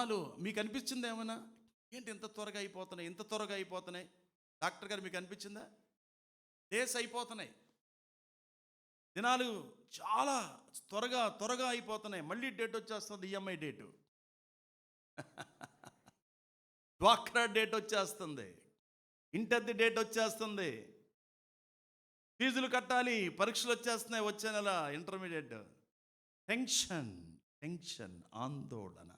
దినాలు మీకు అనిపించింది ఏమైనా? ఏంటి ఇంత త్వరగా అయిపోతున్నాయి, ఇంత త్వరగా అయిపోతున్నాయి? డాక్టర్ గారు మీకు అనిపించిందా? డేస్ అయిపోతున్నాయి, దినాలు చాలా త్వరగా త్వరగా అయిపోతున్నాయి. మళ్ళీ డేట్ వచ్చేస్తుంది, ఈఎంఐ డేటు, డ్వాక్రా డేట్ వచ్చేస్తుంది, ఇంటర్ది డేట్ వచ్చేస్తుంది, ఫీజులు కట్టాలి, పరీక్షలు వచ్చేస్తున్నాయి వచ్చే నెల, ఇంటర్మీడియట్. టెన్షన్ టెన్షన్, ఆందోళన.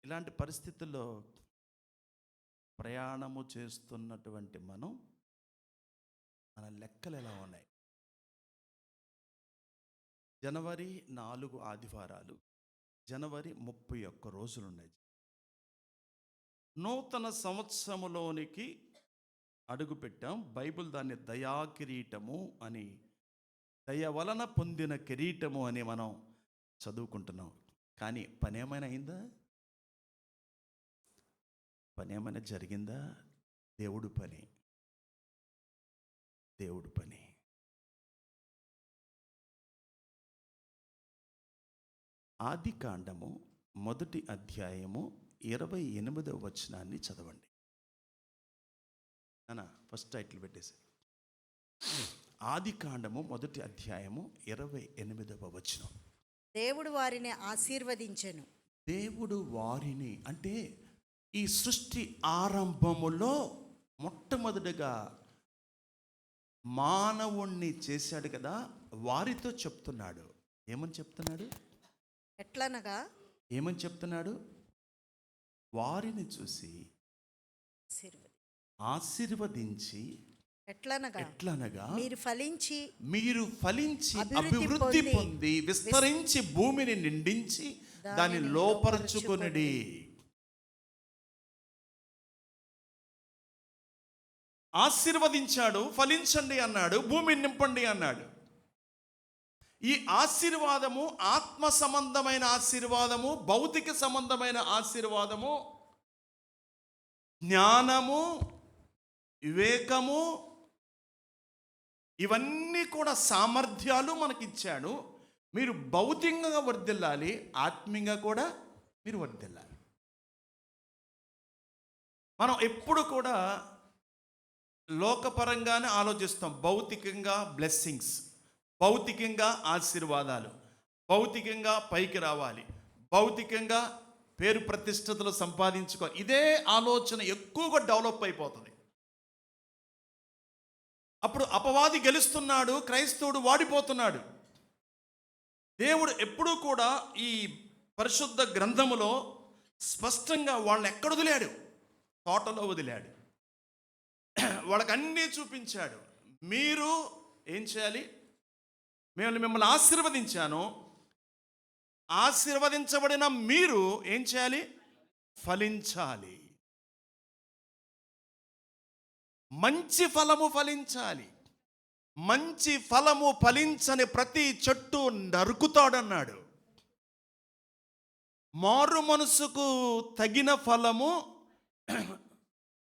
ఇలాంటి పరిస్థితుల్లో ప్రయాణము చేస్తున్నటువంటి మన లెక్కలు ఎలా ఉన్నాయి? జనవరి 4 ఆదివారాలు, జనవరి 31 రోజులు ఉన్నాయి. నూతన సంవత్సరములోనికి అడుగుపెట్టాం. బైబిల్ దాన్ని దయా కిరీటము అని, దయ వలన పొందిన కిరీటము అని మనం చదువుకుంటున్నాం. కానీ పని ఏమైనా అయిందా? పని ఏమైనా జరిగిందా? దేవుడు పని, దేవుడు పని. ఆది కాండము 1వ అధ్యాయము 28వ వచనాన్ని చదవండి. అన్నా ఫస్ట్ టైటిల్ పెట్టేసి, ఆది కాండము 1వ అధ్యాయము 28వ వచనం. దేవుడు వారిని ఆశీర్వదించెను. దేవుడు వారిని అంటే ఈ సృష్టి ఆరంభములో మొట్టమొదటిగా మానవుణ్ణి చేశాడు కదా, వారితో చెప్తున్నాడు. ఏమని చెప్తున్నాడు? ఎట్లనగా, ఏమని చెప్తున్నాడు? వారిని చూసి ఆశీర్వదించి, ఎట్లనగా మీరు ఫలించి అభివృద్ధి పొంది విస్తరించి భూమిని నిండించి దాన్ని లోపరచుకొనుడి. ఆశీర్వదించాడు, ఫలించండి అన్నాడు, భూమిని నింపండి అన్నాడు. ఈ ఆశీర్వాదము ఆత్మ సంబంధమైన ఆశీర్వాదము, భౌతిక సంబంధమైన ఆశీర్వాదము, జ్ఞానము, వివేకము, ఇవన్నీ కూడా సామర్థ్యాలు మనకిచ్చాడు. మీరు భౌతికంగా వర్ధిల్లాలి, ఆత్మీయంగా కూడా మీరు వర్ధిల్లాలి. మనం ఎప్పుడు కూడా లోకపరంగానే ఆలోచిస్తాం. భౌతికంగా బ్లెస్సింగ్స్, భౌతికంగా ఆశీర్వాదాలు, భౌతికంగా పైకి రావాలి, భౌతికంగా పేరు ప్రతిష్టతలు సంపాదించుకో, ఇదే ఆలోచన ఎక్కువగా డెవలప్ అయిపోతుంది. అప్పుడు అపవాది గెలుస్తున్నాడు, క్రైస్తవుడు వాడిపోతున్నాడు. దేవుడు ఎప్పుడూ కూడా ఈ పరిశుద్ధ గ్రంథములో స్పష్టంగా వాళ్ళని ఎక్కడ వదిలాడు? తోటలో వదిలాడు. వాళ్ళకి అన్నీ చూపించాడు. మీరు ఏం చేయాలి? మిమ్మల్ని ఆశీర్వదించాను, ఆశీర్వదించబడిన మీరు ఏం చేయాలి? ఫలించాలి, మంచి ఫలము ఫలించాలి. మంచి ఫలము ఫలించని ప్రతి చెట్టు నరుకుతాడన్నాడు. మారు మనసుకు తగిన ఫలము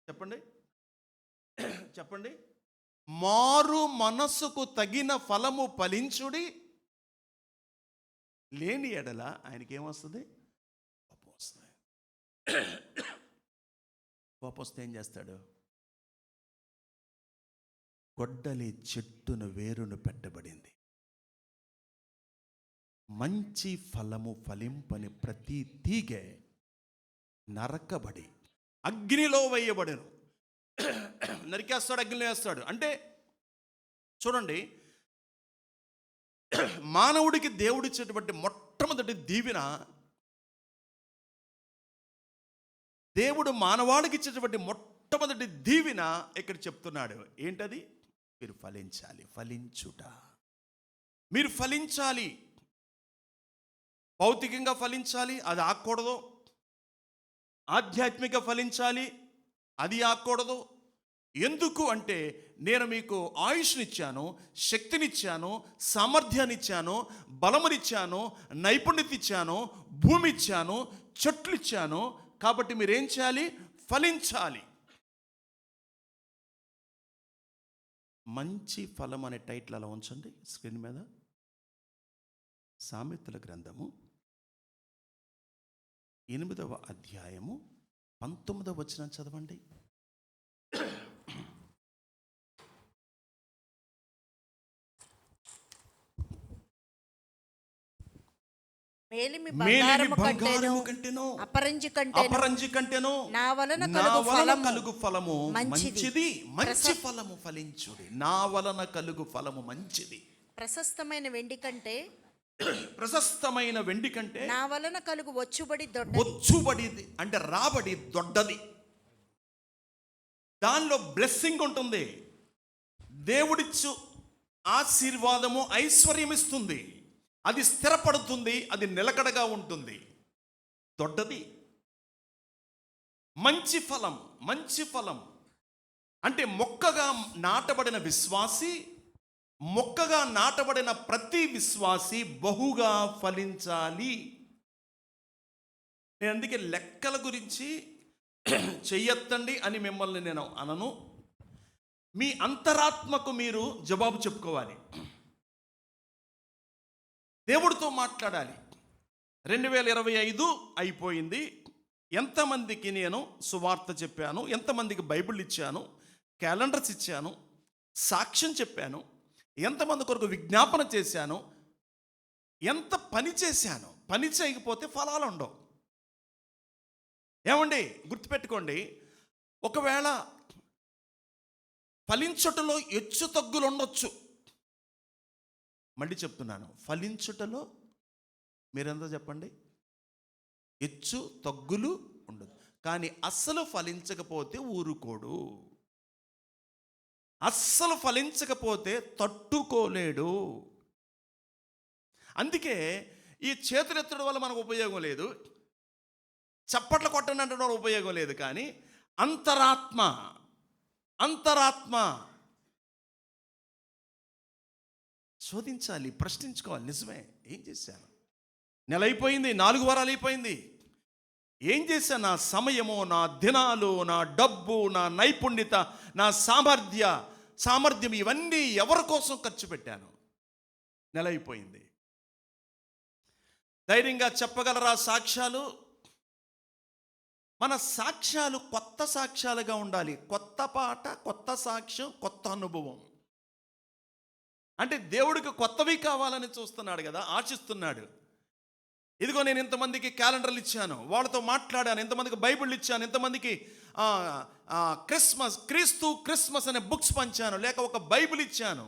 చెప్పండి చెప్పండి మారు మనసుకు తగిన ఫలము ఫలించుడి, లేని ఎడల ఆయనకి ఏమొస్తుంది? కోపం వస్తుంది. కోపం వస్తే ఏం చేస్తాడు? గొడ్డలి చెట్టును వేరును పెట్టబడింది. మంచి ఫలము ఫలింపని ప్రతి తీగె నరకబడి అగ్నిలో వేయబడెను. నరికేస్తాడు, అగ్నిలో వేస్తాడు. అంటే చూడండి, మానవుడికి దేవుడిచ్చేటువంటి మొట్టమొదటి దీవెన, దేవుడు మానవాడికి ఇచ్చేటువంటి మొట్టమొదటి దీవెన ఇక్కడ చెప్తున్నాడు. ఏంటది? మీరు ఫలించాలి, ఫలించుట. మీరు ఫలించాలి, భౌతికంగా ఫలించాలి, అది ఆకూడదు. ఆధ్యాత్మిక ఫలించాలి, అది ఆకూడదు. ఎందుకు అంటే నేను మీకు ఆయుష్నిచ్చాను, శక్తినిచ్చాను, సామర్థ్యాన్ని ఇచ్చాను, బలమునిచ్చాను, నైపుణ్యత ఇచ్చాను, భూమి ఇచ్చాను, చెట్లు ఇచ్చాను. కాబట్టి మీరేం చేయాలి? ఫలించాలి. మంచి ఫలం అనే టైటిల్ అలా ఉంచండి స్క్రీన్ మీద. సామెతల గ్రంథము 8వ అధ్యాయము 19వ వచనం చదవండి. మేలిమి మేలిమి బంగారము బంగారము కంటేను అపరంజి కంటేను నా వలన కలుగు ఫలము మంచిది, మంచి ఫలము ఫలించుడి. నా వలన కలుగు ఫలము మంచిది. ప్రశస్తమైన వెండి కంటే ప్రశస్తమైన వెండి కంటే నా వలన కలుగు వచ్చుబడి వచ్చుబడిది అంటే రాబడి దొడ్డది. దానిలో బ్లెస్సింగ్ ఉంటుంది. దేవుడిచ్చు ఆశీర్వాదము ఐశ్వర్యం ఇస్తుంది. అది స్థిరపడుతుంది, అది నిలకడగా ఉంటుంది. దొడ్డది. మంచి ఫలం, మంచి ఫలం అంటే మొక్కగా నాటబడిన విశ్వాసి, మొక్కగా నాటబడిన ప్రతి విశ్వాసి బహుగా ఫలించాలి. నేను అందుకే లెక్కల గురించి చెయ్యొద్దండి అని మిమ్మల్ని నేను అనను. మీ అంతరాత్మకు మీరు జవాబు చెప్పుకోవాలి, దేవుడితో మాట్లాడాలి. 2025 అయిపోయింది. ఎంతమందికి నేను సువార్త చెప్పాను, ఎంతమందికి బైబిల్ ఇచ్చాను, క్యాలెండర్స్ ఇచ్చాను, సాక్ష్యం చెప్పాను, ఎంతమంది కొరకు విజ్ఞాపన చేశాను, ఎంత పని చేశాను. పని చేయకపోతే ఫలాలు ఉండవు. ఏమండి, గుర్తుపెట్టుకోండి, ఒకవేళ ఫలించుటలో హెచ్చు తగ్గులు ఉండొచ్చు. మళ్ళీ చెప్తున్నాను, ఫలించుటలో మీరెంత చెప్పండి, హెచ్చు తగ్గులు ఉండదు. కానీ అస్సలు ఫలించకపోతే ఊరుకోడు, అస్సలు ఫలించకపోతే తట్టుకోలేడు. అందుకే ఈ చేతులెత్తడం వల్ల మనకు ఉపయోగం లేదు, చప్పట్లు కొట్టండి అంటే ఉపయోగం లేదు. కానీ అంతరాత్మ శోధించాలి, ప్రశ్నించుకోవాలి. నిజమే, ఏం చేశాను? నెల అయిపోయింది, 4 వారాలు అయిపోయింది. ఏం చేశాను? నా సమయము, నా దినాలు, నా డబ్బు, నా నైపుణ్యత, నా సామర్థ్యం ఇవన్నీ ఎవరి కోసం ఖర్చు పెట్టాను? నెల అయిపోయింది. ధైర్యంగా చెప్పగలరా సాక్ష్యాలు? మన సాక్ష్యాలు కొత్త సాక్ష్యాలుగా ఉండాలి. కొత్త పాట, కొత్త సాక్ష్యం, కొత్త అనుభవం. అంటే దేవుడికి కొత్తవి కావాలని చూస్తున్నాడు కదా, ఆశిస్తున్నాడు. ఇదిగో నేను ఇంతమందికి క్యాలెండర్లు ఇచ్చాను, వాళ్ళతో మాట్లాడాను, ఇంతమందికి బైబిల్ ఇచ్చాను, ఇంతమందికి క్రిస్మస్ అనే బుక్స్ పంచాను, లేక ఒక బైబిల్ ఇచ్చాను.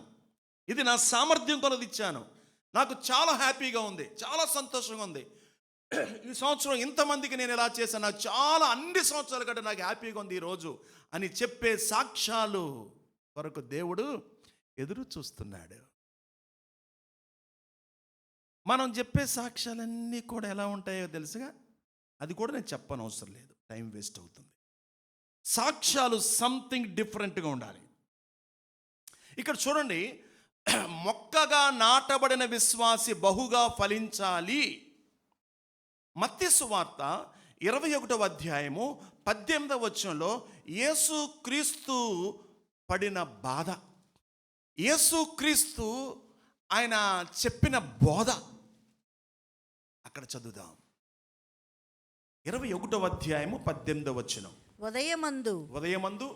ఇది నా సామర్థ్యం కొలది ఇచ్చాను. నాకు చాలా హ్యాపీగా ఉంది, చాలా సంతోషంగా ఉంది. ఈ సంవత్సరం ఇంతమందికి నేను ఇలా చేశాను, నాకు చాలా అన్ని సంవత్సరాల కంటే నాకు హ్యాపీగా ఉంది ఈరోజు అని చెప్పే సాక్ష్యాలు వరకు దేవుడు ఎదురు చూస్తున్నాడు. మనం చెప్పే సాక్ష్యాలన్నీ కూడా ఎలా ఉంటాయో తెలుసుగా? అది కూడా నేను చెప్పనవసరం లేదు, టైం వేస్ట్ అవుతుంది. సాక్ష్యాలు సంథింగ్ డిఫరెంట్గా ఉండాలి. ఇక్కడ చూడండి, మొక్కగా నాటబడిన విశ్వాసి బహుగా ఫలించాలి. మత్తయి సువార్త 21వ అధ్యాయము 18వ వచనంలో యేసు క్రీస్తు పడిన బాధ, యేసు క్రీస్తు ఆయన చెప్పిన బోధ అక్కడ చదువుదాం. 21వ అధ్యాయము 18వ వచనం. ఉదయమందు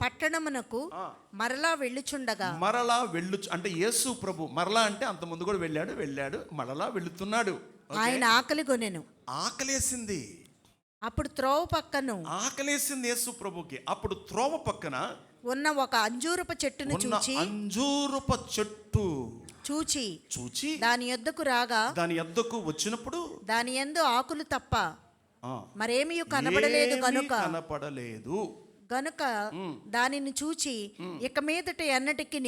పట్టణమునకు మరలా వెళ్ళుచుండగా, అంటే యేసు ప్రభు మరలా అంటే అంత ముందు కూడా వెళ్ళాడు, మరలా వెళుతున్నాడు. ఆయన ఆకలి కొనెను. ఆకలేసింది. అప్పుడు త్రోవ పక్కను ఆకలేసింది యేసు ప్రభుకి. అప్పుడు త్రోవ పక్కన ఉన్న ఒక అంజూరపు చెట్టును చూచి దాని యొద్దకు రాగా, దాని యొద్దకు వచ్చినప్పుడు దాని యందు ఆకులు తప్ప మరేమీ కనపడలేదు గనుక దానిని చూచి, ఇక మీదట ఎన్నటికి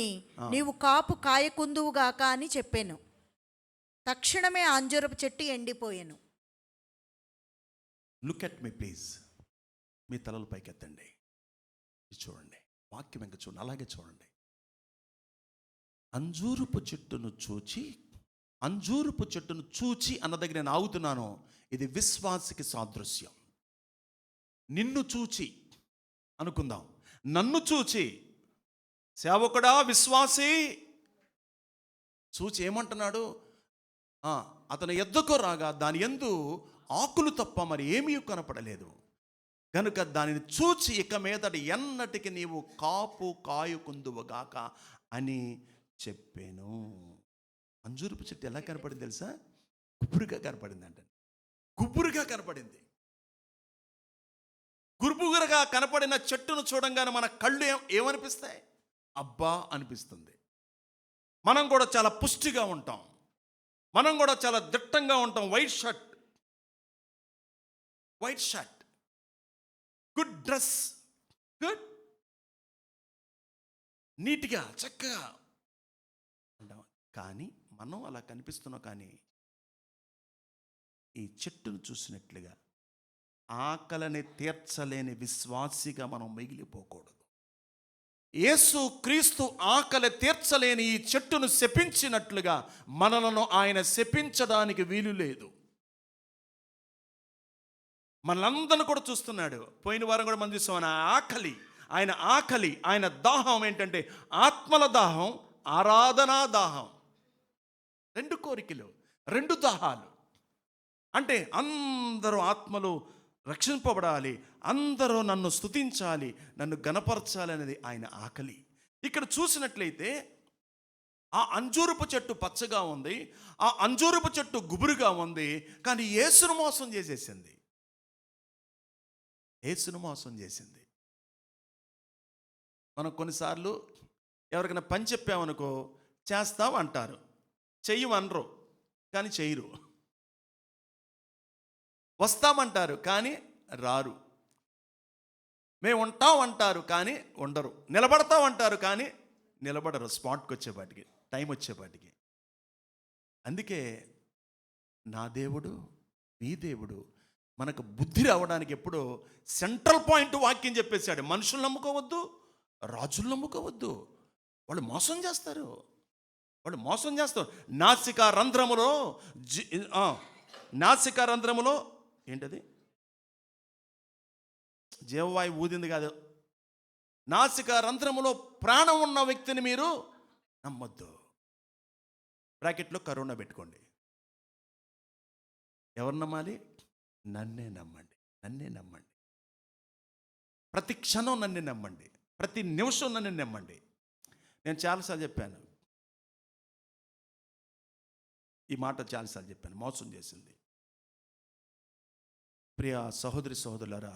నీవు కాపు కాయకుందువుగాక అని చెప్పాను. తక్షణమే అంజూరపు చెట్టు ఎండిపోయాను. Look at me please. మీ తలలు పైకెత్తండి, చూడండి. వాక్యం ఇంకా చూడండి, అలాగే చూడండి. అంజూరపు చెట్టును చూచి అన్న దగ్గర నేను ఆగుతున్నాను. ఇది విశ్వాసికి సాదృశ్యం. నిన్ను చూచి అనుకుందాం, నన్ను చూచి, సేవకుడా విశ్వాసి చూచి ఏమంటున్నాడు? అతని ఎద్దకు రాగా దాని యందు ఆకులు తప్ప మరి ఏమీ కనపడలేదు. కనుక దానిని చూచి ఇక మీదట ఎన్నటికి నీవు కాపు కాయుకుందువుగాక అని చెప్పాను. అంజూరపు చెట్టు ఎలా కనపడింది తెలుసా? గుబురుగా కనపడింది అంట. గుబురుగా కనపడింది. గుబురుగా కనపడిన చెట్టును చూడంగానే మన కళ్ళు ఏమనిపిస్తాయి? అబ్బా అనిపిస్తుంది. మనం కూడా చాలా పుష్టిగా ఉంటాం, మనం కూడా చాలా దిట్టంగా ఉంటాం. White shirt, good dress, good, నీట్గా చక్కగా ఉంటాం. కానీ మనం అలా కనిపిస్తున్నాం. కానీ ఈ చెట్టును చూసినట్లుగా ఆకలిని తీర్చలేని విశ్వాసిగా మనం మిగిలిపోకూడదు. యేసు క్రీస్తు ఆకలి తీర్చలేని ఈ చెట్టును శపించినట్లుగా మనలను ఆయన శపించడానికి వీలు లేదు. మనలందరిని కూడా చూస్తున్నాడు. పోయిన వారం కూడా మనం చూస్తాం. ఆయన ఆకలి, ఆయన దాహం ఏంటంటే ఆత్మల దాహం, ఆరాధనా దాహం. 2 కోరికలు, 2 దాహాలు. అంటే అందరూ ఆత్మలు రక్షింపబడాలి, అందరూ నన్ను స్తుతించాలి, నన్ను గణపరచాలి అనేది ఆయన ఆకలి. ఇక్కడ చూసినట్లయితే ఆ అంజూరపు చెట్టు పచ్చగా ఉంది, ఆ అంజూరపు చెట్టు గుబురుగా ఉంది. కానీ యేసును మోసం చేసేసింది. యేసును మోసం చేసింది. మనం కొన్నిసార్లు ఎవరికైనా పని చెప్పామనుకో, చేస్తాం అంటారు, చెయ్యమనరు కానీ చెయ్యరు. వస్తామంటారు కానీ రారు. మేము ఉంటాం అంటారు కానీ ఉండరు. నిలబడతాం అంటారు కానీ నిలబడరు. స్పాట్కి వచ్చేపాటికి, టైం వచ్చేపాటికి. అందుకే నా దేవుడు, మీ దేవుడు మనకు బుద్ధి రావడానికి ఎప్పుడో సెంట్రల్ పాయింట్ వాక్యం చెప్పేశాడు. మనుషులు నమ్ముకోవద్దు, రాజులు నమ్ముకోవద్దు. వాళ్ళు మోసం చేస్తారు. నాసికా రంధ్రములో ఏంటది? జీవవాయు ఊదింది కాదు. నాసికా రంధ్రములో ప్రాణం ఉన్న వ్యక్తిని మీరు నమ్మొద్దు. బ్రాకెట్లో కరోనా పెట్టుకోండి. ఎవరు నమ్మాలి? నన్నే నమ్మండి. ప్రతి క్షణం నన్ను నమ్మండి, ప్రతి నిమిషం నన్ను నమ్మండి. నేను చాలాసార్లు చెప్పాను ఈ మాట, మోసం చేసింది. ప్రియ సహోదరి సహోదరులారా,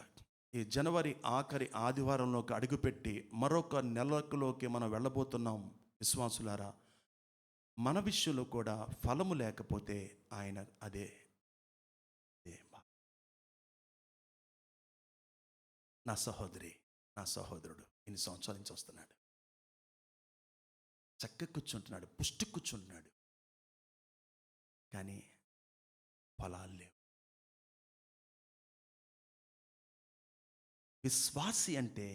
ఈ జనవరి ఆఖరి ఆదివారంలోకి అడుగుపెట్టి మరొక నెలలోకి మనం వెళ్ళబోతున్నాం. విశ్వాసులారా, మన విషయంలో కూడా ఫలము లేకపోతే ఆయన అదే నా సహోదరి, నా సహోదరుడు ఇన్ని సంవత్సరాల నుంచి వస్తున్నాడు, చక్కగా కూర్చుంటున్నాడు, పుష్టి కూర్చుంటున్నాడు, కానీ ఫలాలు లేవు. విశ్వాసి అంటే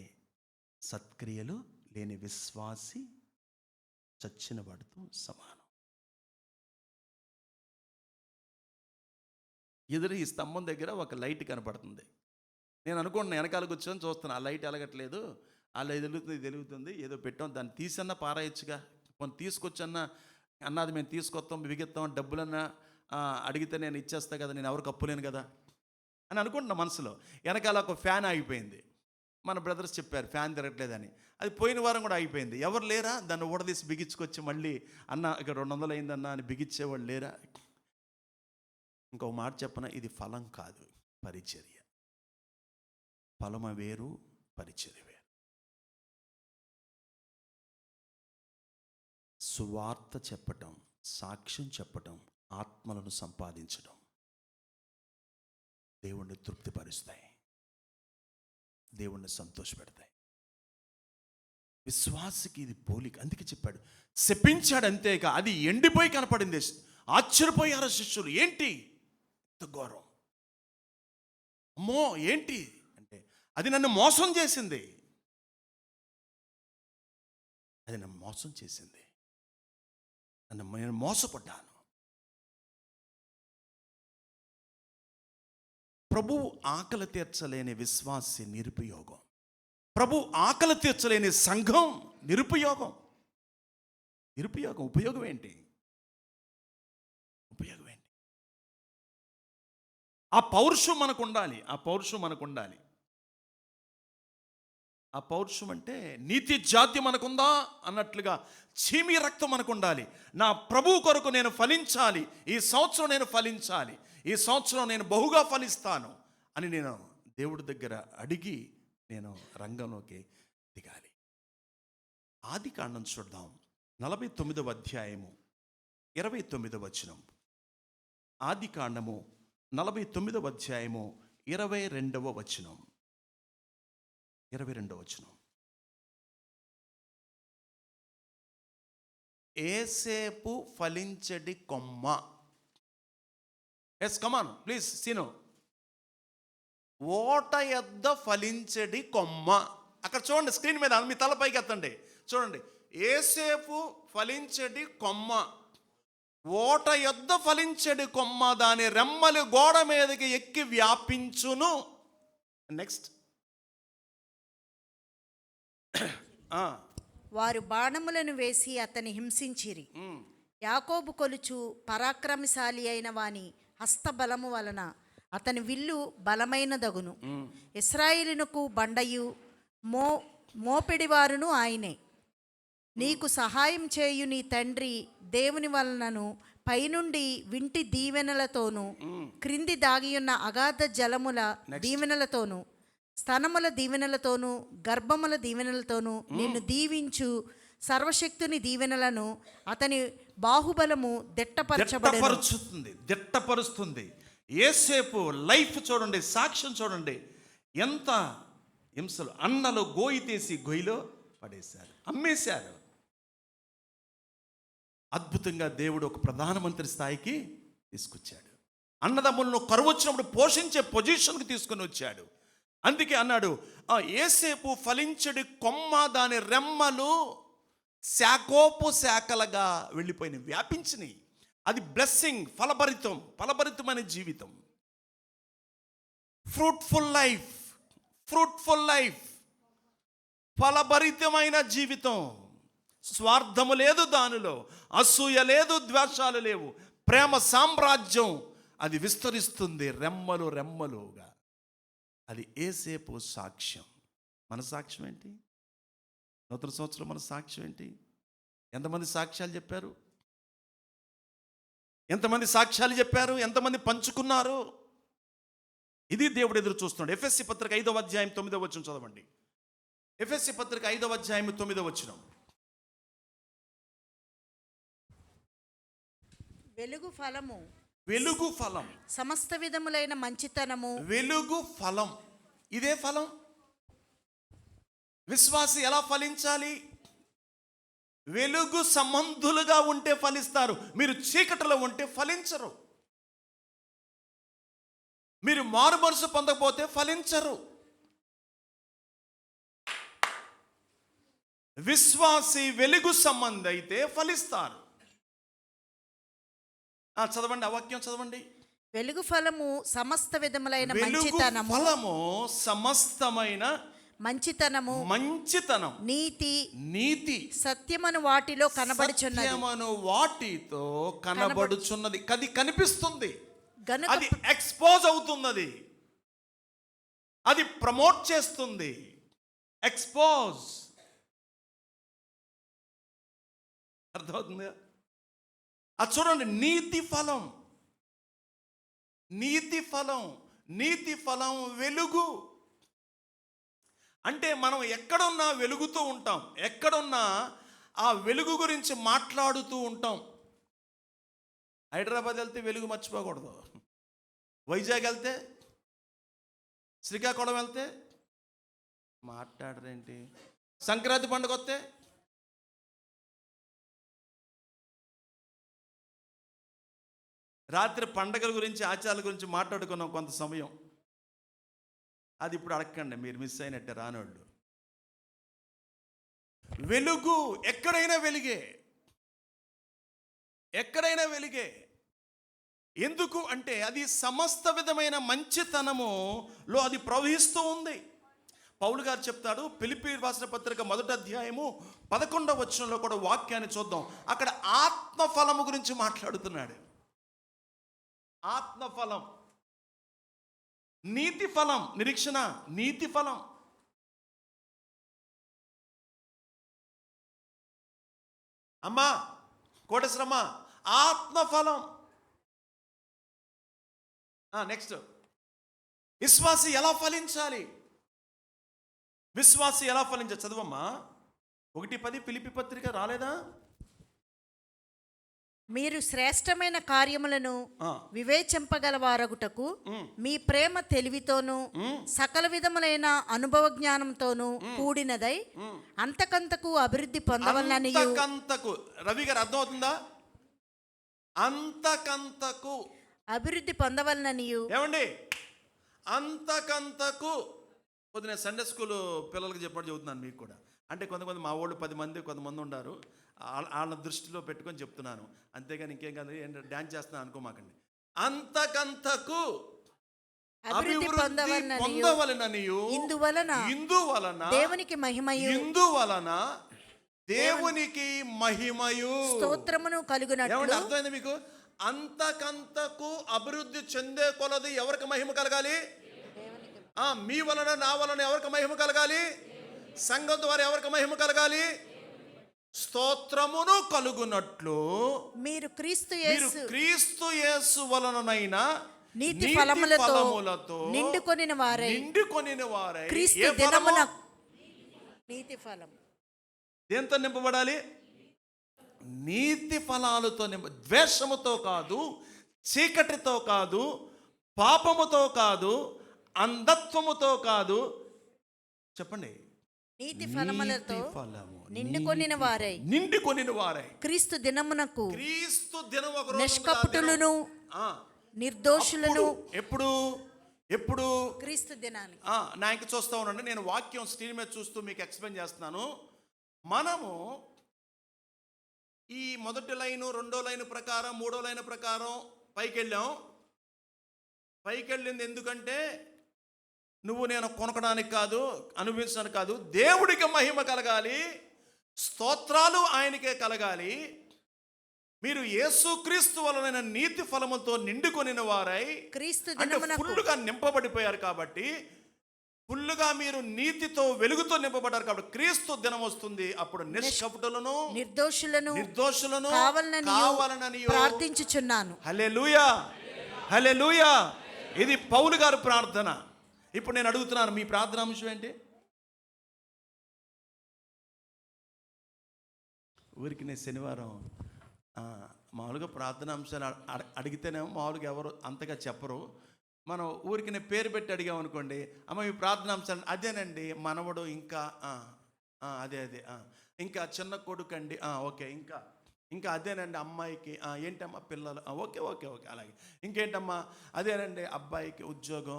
సత్క్రియలు లేని విశ్వాసి చచ్చిన వాడితో సమానం. ఎదురు ఈ స్తంభం దగ్గర ఒక లైట్ కనపడుతుంది. నేను అనుకోండి, వెనకాల కూర్చొని చూస్తాను, ఆ లైట్ ఎలగట్లేదు, అలా ఎదుగుతుంది, ఏదో పెట్టాం, దాన్ని తీసన్నా పారాయచ్చుగా, కొన్ని తీసుకొచ్చన్నా అన్నది మేము తీసుకొస్తాం, బిగిస్తాం, డబ్బులన్నా అడిగితే నేను ఇచ్చేస్తా కదా, నేను ఎవరికి అప్పులేను కదా అని అనుకుంటున్నా మనసులో. వెనకాల ఒక ఫ్యాన్ ఆగిపోయింది. మన బ్రదర్స్ చెప్పారు ఫ్యాన్ తిరగట్లేదని. అది పోయిన వారం కూడా ఆగిపోయింది. ఎవరు లేరా దాన్ని ఊడదీసి బిగించుకొచ్చి మళ్ళీ అన్న ఇక్కడ 200 అయిందన్నా అని బిగించేవాళ్ళు లేరా? ఇంకొక మాట చెప్పన, ఇది ఫలం కాదు, పరిచర్య. ఫలమ వేరు, పరిచర్య వేరు. సువార్త చెప్పటం, సాక్ష్యం చెప్పటం, ఆత్మలను సంపాదించడం దేవుణ్ణి తృప్తిపరుస్తాయి, దేవుణ్ణి సంతోషపెడతాయి. విశ్వాసికి ఇది పోలిక. అందుకే చెప్పాడు, శపించాడు అంతేక అది ఎండిపోయి కనపడింది. ఆశ్చర్యపోయారు శిష్యులు, ఏంటి ఇంత ఘోరం, అమ్మో ఏంటి అంటే, అది నన్ను మోసం చేసింది, నేను మోసపడ్డాను. ప్రభువు ఆకలి తీర్చలేని విశ్వాసి నిరుపయోగం. ప్రభు ఆకలి తీర్చలేని సంఘం నిరుపయోగం. ఉపయోగం ఏంటి? ఆ పౌరుషం మనకు ఉండాలి. ఆ పౌరుషం మనకు ఉండాలి. ఆ పౌరుషం అంటే నీతి జాతి మనకుందా అన్నట్లుగా చీమి రక్తం మనకు ఉండాలి. నా ప్రభు కొరకు నేను ఫలించాలి, ఈ సంవత్సరం నేను ఫలించాలి, ఈ సంవత్సరం నేను బహుగా ఫలిస్తాను అని నేను దేవుడి దగ్గర అడిగి నేను రంగంలోకి దిగాలి. ఆది కాండం చూద్దాం, 49వ అధ్యాయము 29వ వచనం. ఆది కాండము 49వ అధ్యాయము 22వ వచనం. 22వ వచనం. ఏసేపు ఫలించడి కొమ్మ. Yes come on please Seenu. ఓట యొద్ద ఫలించడి కొమ్మ. అక్కడ చూడండి, స్క్రీన్ మీద మీ తలపైకి ఎత్తండి, చూడండి. ఏసేపు ఫలించడి కొమ్మ, ఓట యొద్ద ఫలించడి కొమ్మ, దాని రెమ్మలు గోడ మీదకి ఎక్కి వ్యాపించును. నెక్స్ట్. వారు బాణములను వేసి అతని హింసించిరి. యాకోబు కొలుచు పరాక్రమశాలి అయిన వాని హస్తబలము వలన అతని విల్లు బలమైనదగును. ఇశ్రాయేలునకు బండయు మోపెడివారును ఆయనే. నీకు సహాయం చేయు నీ తండ్రి దేవుని వలనను పైనుండి వింటి దీవెనలతోనూ క్రింది దాగియున్న అగాధ జలముల దీవెనలతోనూ స్తనముల దీవెనలతోనూ గర్భముల దీవెనలతోనూ నిన్ను దీవించు సర్వశక్తుని దీవెనలను అతని బాహుబలము దిట్టపరుస్తుంది. యేసేపు లైఫ్ చూడండి, సాక్ష్యం చూడండి. ఎంత హింసలు. అన్నలు గోయి తీసి గొయ్యిలో పడేశారు, అమ్మేశారు. అద్భుతంగా దేవుడు ఒక ప్రధానమంత్రి స్థాయికి తీసుకొచ్చాడు. అన్నదమ్ములను కరువు వచ్చినప్పుడు పోషించే పొజిషన్కి తీసుకొని వచ్చాడు. అందుకే అన్నాడు, ఏసేపు ఫలించడి కొమ్మ, దాని రెమ్మలు శాఖోపు శాఖలుగా వెళ్ళిపోయినాయి, వ్యాపించినాయి. అది బ్లెస్సింగ్, ఫలభరితమైన జీవితం. ఫ్రూట్ఫుల్ లైఫ్, ఫలభరితమైన జీవితం. స్వార్థము లేదు దానిలో, అసూయ లేదు, ద్వేషాలు లేవు. ప్రేమ సామ్రాజ్యం అది విస్తరిస్తుంది రెమ్మలుగా. అది ఏసేపు సాక్ష్యం. మన సాక్ష్యం ఏంటి? నూతన సంవత్సరం మన సాక్ష్యం ఏంటి? ఎంతమంది సాక్ష్యాలు చెప్పారు? ఎంతమంది పంచుకున్నారు? ఇది దేవుడు ఎదురు చూస్తున్నాడు. ఎఫెసీ పత్రిక 5వ అధ్యాయం 9వ వచనం చదవండి. ఎఫెసీ పత్రిక 5వ అధ్యాయం 9వ వచనం. వెలుగు ఫలం, సమస్త విధములైన మంచితనము. వెలుగు ఫలం, ఇదే ఫలం. విశ్వాసి ఎలా ఫలించాలి? వెలుగు సంబంధులుగా ఉంటే ఫలిస్తారు. మీరు చీకటిలో ఉంటే ఫలించరు. మీరు మారు మనసు పొందకపోతే ఫలించరు. విశ్వాసి వెలుగు సంబంధి అయితే ఫలిస్తారు. చదవండి, ఆ వాక్యం చదవండి. వెలుగు ఫలము సమస్త విధములైన మంచితనము. ఫలము సమస్తమైన మంచితనము, నీతి సత్యమను వాటిలో కనబడుచున్నది. అది కనిపిస్తుంది, అది ఎక్స్పోజ్ అవుతున్నది, అది ప్రమోట్ చేస్తుంది. ఎక్స్పోజ్ అర్థమవుతుంది? అది చూడండి, నీతి ఫలం వెలుగు. అంటే మనం ఎక్కడున్నా వెలుగుతూ ఉంటాం, ఎక్కడున్నా ఆ వెలుగు గురించి మాట్లాడుతూ ఉంటాం. హైదరాబాద్ వెళ్తే వెలుగు మర్చిపోకూడదు. వైజాగ్ వెళ్తే, శ్రీకాకుళం వెళ్తే మాట్లాడరేంటి? సంక్రాంతి పండుగ వస్తే రాత్రి పండగల గురించి, ఆచారాల గురించి మాట్లాడుకున్నాం కొంత సమయం. అది ఇప్పుడు అడగండి, మీరు మిస్ అయినట్టే రానోళ్ళు. వెలుగు ఎక్కడైనా వెలిగే. ఎందుకు అంటే అది సమస్త విధమైన మంచితనములో అది ప్రవహిస్తూ ఉంది. పౌలు గారు చెప్తాడు, ఫిలిప్పీ రాసిన పత్రిక 1వ అధ్యాయము 11వ వచనంలో కూడా వాక్యాన్ని చూద్దాం. అక్కడ ఆత్మఫలము గురించి మాట్లాడుతున్నాడు. ఆత్మఫలం నీతి ఫలం, నిరీక్షణ నీతి ఫలం. అమ్మా కోటేశ్వరమ్మ, ఆత్మఫలం. నెక్స్ట్, విశ్వాసి ఎలా ఫలించాలి? విశ్వాసి ఎలా ఫలించాలి? చదవమ్మా 1:10 ఫిలిప్పీ పత్రిక రాలేదా? మీరు శ్రేష్టమైన కార్యములను వివేచింపగలవారగుటకు మీ ప్రేమ తెలివితోనూ సకల విధములైన అనుభవ జ్ఞానంతోనూ కూడినదై అంతకంతకు అభివృద్ధి పొందవలనని. అంతకంతకు, రవి గారు అర్థమవుతుందా? అంతకంతకు అభివృద్ధి పొందవలననియు. ఏమండి, అంతకంతకు. పొద్దున సండే స్కూల్ పిల్లలకి చెప్పడం చెబుతున్నాను మీకు కూడా. అంటే కొంతమంది మా వాళ్ళు 10 మంది కొంతమంది ఉన్నారు, వాళ్ళ దృష్టిలో పెట్టుకొని చెప్తున్నాను, అంతేగాని ఇంకేం కాదు. ఏంటంటే డ్యాన్స్ చేస్తున్నాను అనుకోమాకండి. అంతకంతకు అభివృద్ధి పొందవలననియు ఇందువలన దేవునికి మహిమయు, ఇందువలన దేవునికి మహిమయు, స్తోత్రమును కలుగునట్లు. ఏమంటే అర్థమైంది మీకు? అంతకంతకు అభివృద్ధి చెందే కొలది ఎవరికి మహిమ కలగాలి? మీ వలన నా వలన ఎవరికి మహిమ కలగాలి? సంఘం ద్వారా ఎవరికి మహిమ కలగాలి? స్తోత్రమును కలుగునట్లు మీరు క్రీస్తు యేసు వలననైనా నీతి ఫలములతో నిండుకొనిన వారై క్రీస్తు దినమున నీతి ఫలం దేంతో నింపబడాలి? నీతి ఫలాలతో ద్వేషముతో కాదు, చీకటితో కాదు, పాపముతో కాదు, అంధత్వముతో కాదు. చెప్పండి. నీతి ఫలములతో నిండుకొనిన వారై క్రీస్తు దినమునకు నిష్కపటులను నిర్దోషులను. ఎప్పుడు క్రీస్తు దినానికి. నా ఇంక చూస్తూ ఉండండి, నేను వాక్యం స్క్రీన్ మీద చూస్తూ మీకు ఎక్స్ప్లెయిన్ చేస్తున్నాను. మనము ఈ మొదటి లైను, రెండో లైను ప్రకారం, మూడో లైను ప్రకారం పైకి వెళ్ళింది ఎందుకంటే నువ్వు నేను కొనకడానికి కాదు, అనుభవించడానికి కాదు, దేవుడికి మహిమ కలగాలి, స్తోత్రాలు ఆయనకే కలగాలి. మీరు యేసుక్రీస్తు వలన నీతి ఫలములతో నిండుకొనిన వారై, అంటే ఫుల్లుగా నింపబడిపోయారు కాబట్టి, ఫుల్లుగా మీరు నీతితో వెలుగుతో నింపబడ్డారు కాబట్టి క్రీస్తు దినం వస్తుంది. అప్పుడు నిష్కపటులను నిర్దోషులను కావాలనని ప్రార్థించుచున్నాను. హల్లెలూయా, హల్లెలూయా. ఇది పౌలు గారి ప్రార్థన. ఇప్పుడు నేను అడుగుతున్నాను, మీ ప్రార్థన అంశం ఏంటి? ఊరికి నేను శనివారం మామూలుగా ప్రార్థన అంశాలు అడిగితేనేమో మామూలుగా ఎవరు అంతగా చెప్పరు. మనం ఊరికి నేను పేరు పెట్టి అడిగామనుకోండి, అమ్మ మీ ప్రార్థన అంశాలు అదేనండి, మనవడు, ఇంకా అదే ఇంకా చిన్న కొడుకు అండి, ఓకే, ఇంకా అదేనండి అమ్మాయికి, ఏంటమ్మా పిల్లలు, ఓకే ఓకే ఓకే, అలాగే ఇంకేంటమ్మా, అదేనండి అబ్బాయికి ఉద్యోగం,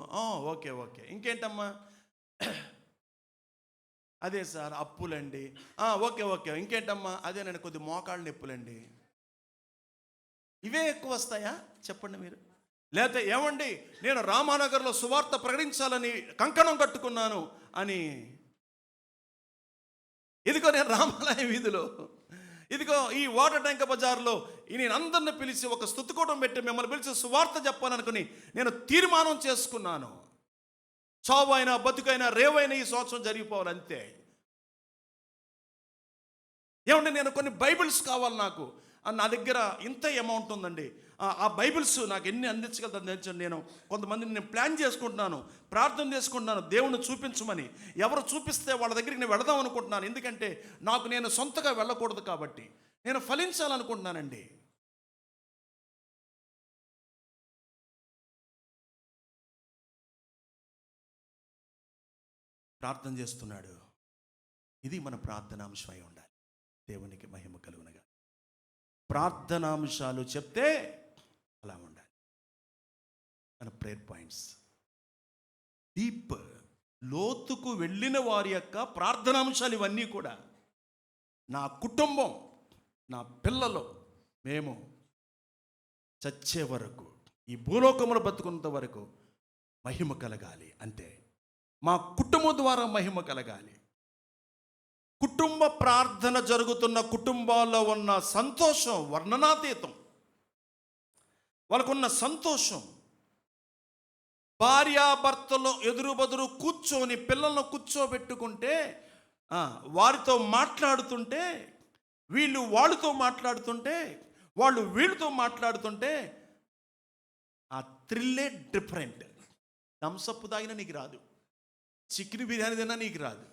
ఓకే ఓకే, ఇంకేంటమ్మా, అదే సార్ అప్పులండి, ఓకే ఓకే, ఇంకేంటమ్మా, అదేనండి కొద్ది మోకాళ్ళ నొప్పులండి. ఇవే ఎక్కువ వస్తాయా చెప్పండి మీరు? లేకపోతే ఏమండి నేను రామానగర్లో సువార్త ప్రకటించాలని కంకణం కట్టుకున్నాను అని, ఇదిగో నేను రామాలయ వీధిలో, ఇదిగో ఈ వాటర్ ట్యాంక్ బజార్లో నేను అందరిని పిలిచి ఒక స్తుతికూటం పెట్టి మిమ్మల్ని పిలిచి సువార్త చెప్పాలనుకుని నేను తీర్మానం చేసుకున్నాను. చావు అయినా బతుకైనా రేవైనా ఈ సంవత్సరం జరిగిపోవాలి అంతే. ఏమంటే నేను కొన్ని బైబిల్స్ కావాలి నాకు, నా దగ్గర ఇంత అమౌంట్ ఉందండి, ఆ బైబిల్స్ నాకు ఎన్ని అందించగలుగుతాను తెలుసండి. నేను కొంతమందిని నేను ప్లాన్ చేసుకుంటున్నాను, ప్రార్థన చేసుకుంటున్నాను దేవుణ్ణి చూపించమని. ఎవరు చూపిస్తే వాళ్ళ దగ్గరికి నేను వెళదాం అనుకుంటున్నాను. ఎందుకంటే నాకు నేను సొంతగా వెళ్ళకూడదు కాబట్టి నేను ఫలించాలనుకుంటున్నానండి. ప్రార్థన చేస్తున్నాడు. ఇది మన ప్రార్థనాంశం అయి ఉండాలి. దేవునికి మహిమ కలుగునగా ప్రార్థనాంశాలు చెప్తే అలా ఉండాలి. మన ప్రేయర్ పాయింట్స్ డీప్, లోతుకు వెళ్ళిన వారి యొక్క ప్రార్థనాంశాలు ఇవన్నీ కూడా. నా కుటుంబం, నా పిల్లలు, మేము చచ్చే వరకు, ఈ భూలోకములు బతుకున్నంత వరకు మహిమ కలగాలి అంతే. మా కుటుంబం ద్వారా మహిమ కలగాలి. కుటుంబ ప్రార్థన జరుగుతున్న కుటుంబాల్లో ఉన్న సంతోషం వర్ణనాతీతం. వాళ్ళకున్న సంతోషం భార్యాభర్తలు ఎదురు బదురు కూర్చొని పిల్లలను కూర్చోబెట్టుకుంటే వారితో మాట్లాడుతుంటే, వీళ్ళు వాళ్ళతో మాట్లాడుతుంటే, వాళ్ళు వీళ్ళతో మాట్లాడుతుంటే ఆ థ్రిల్లే డిఫరెంట్. థమ్సప్ తాగినా నీకు రాదు, చికెన్ బిర్యానీ తిన్నా నీకు రాదు.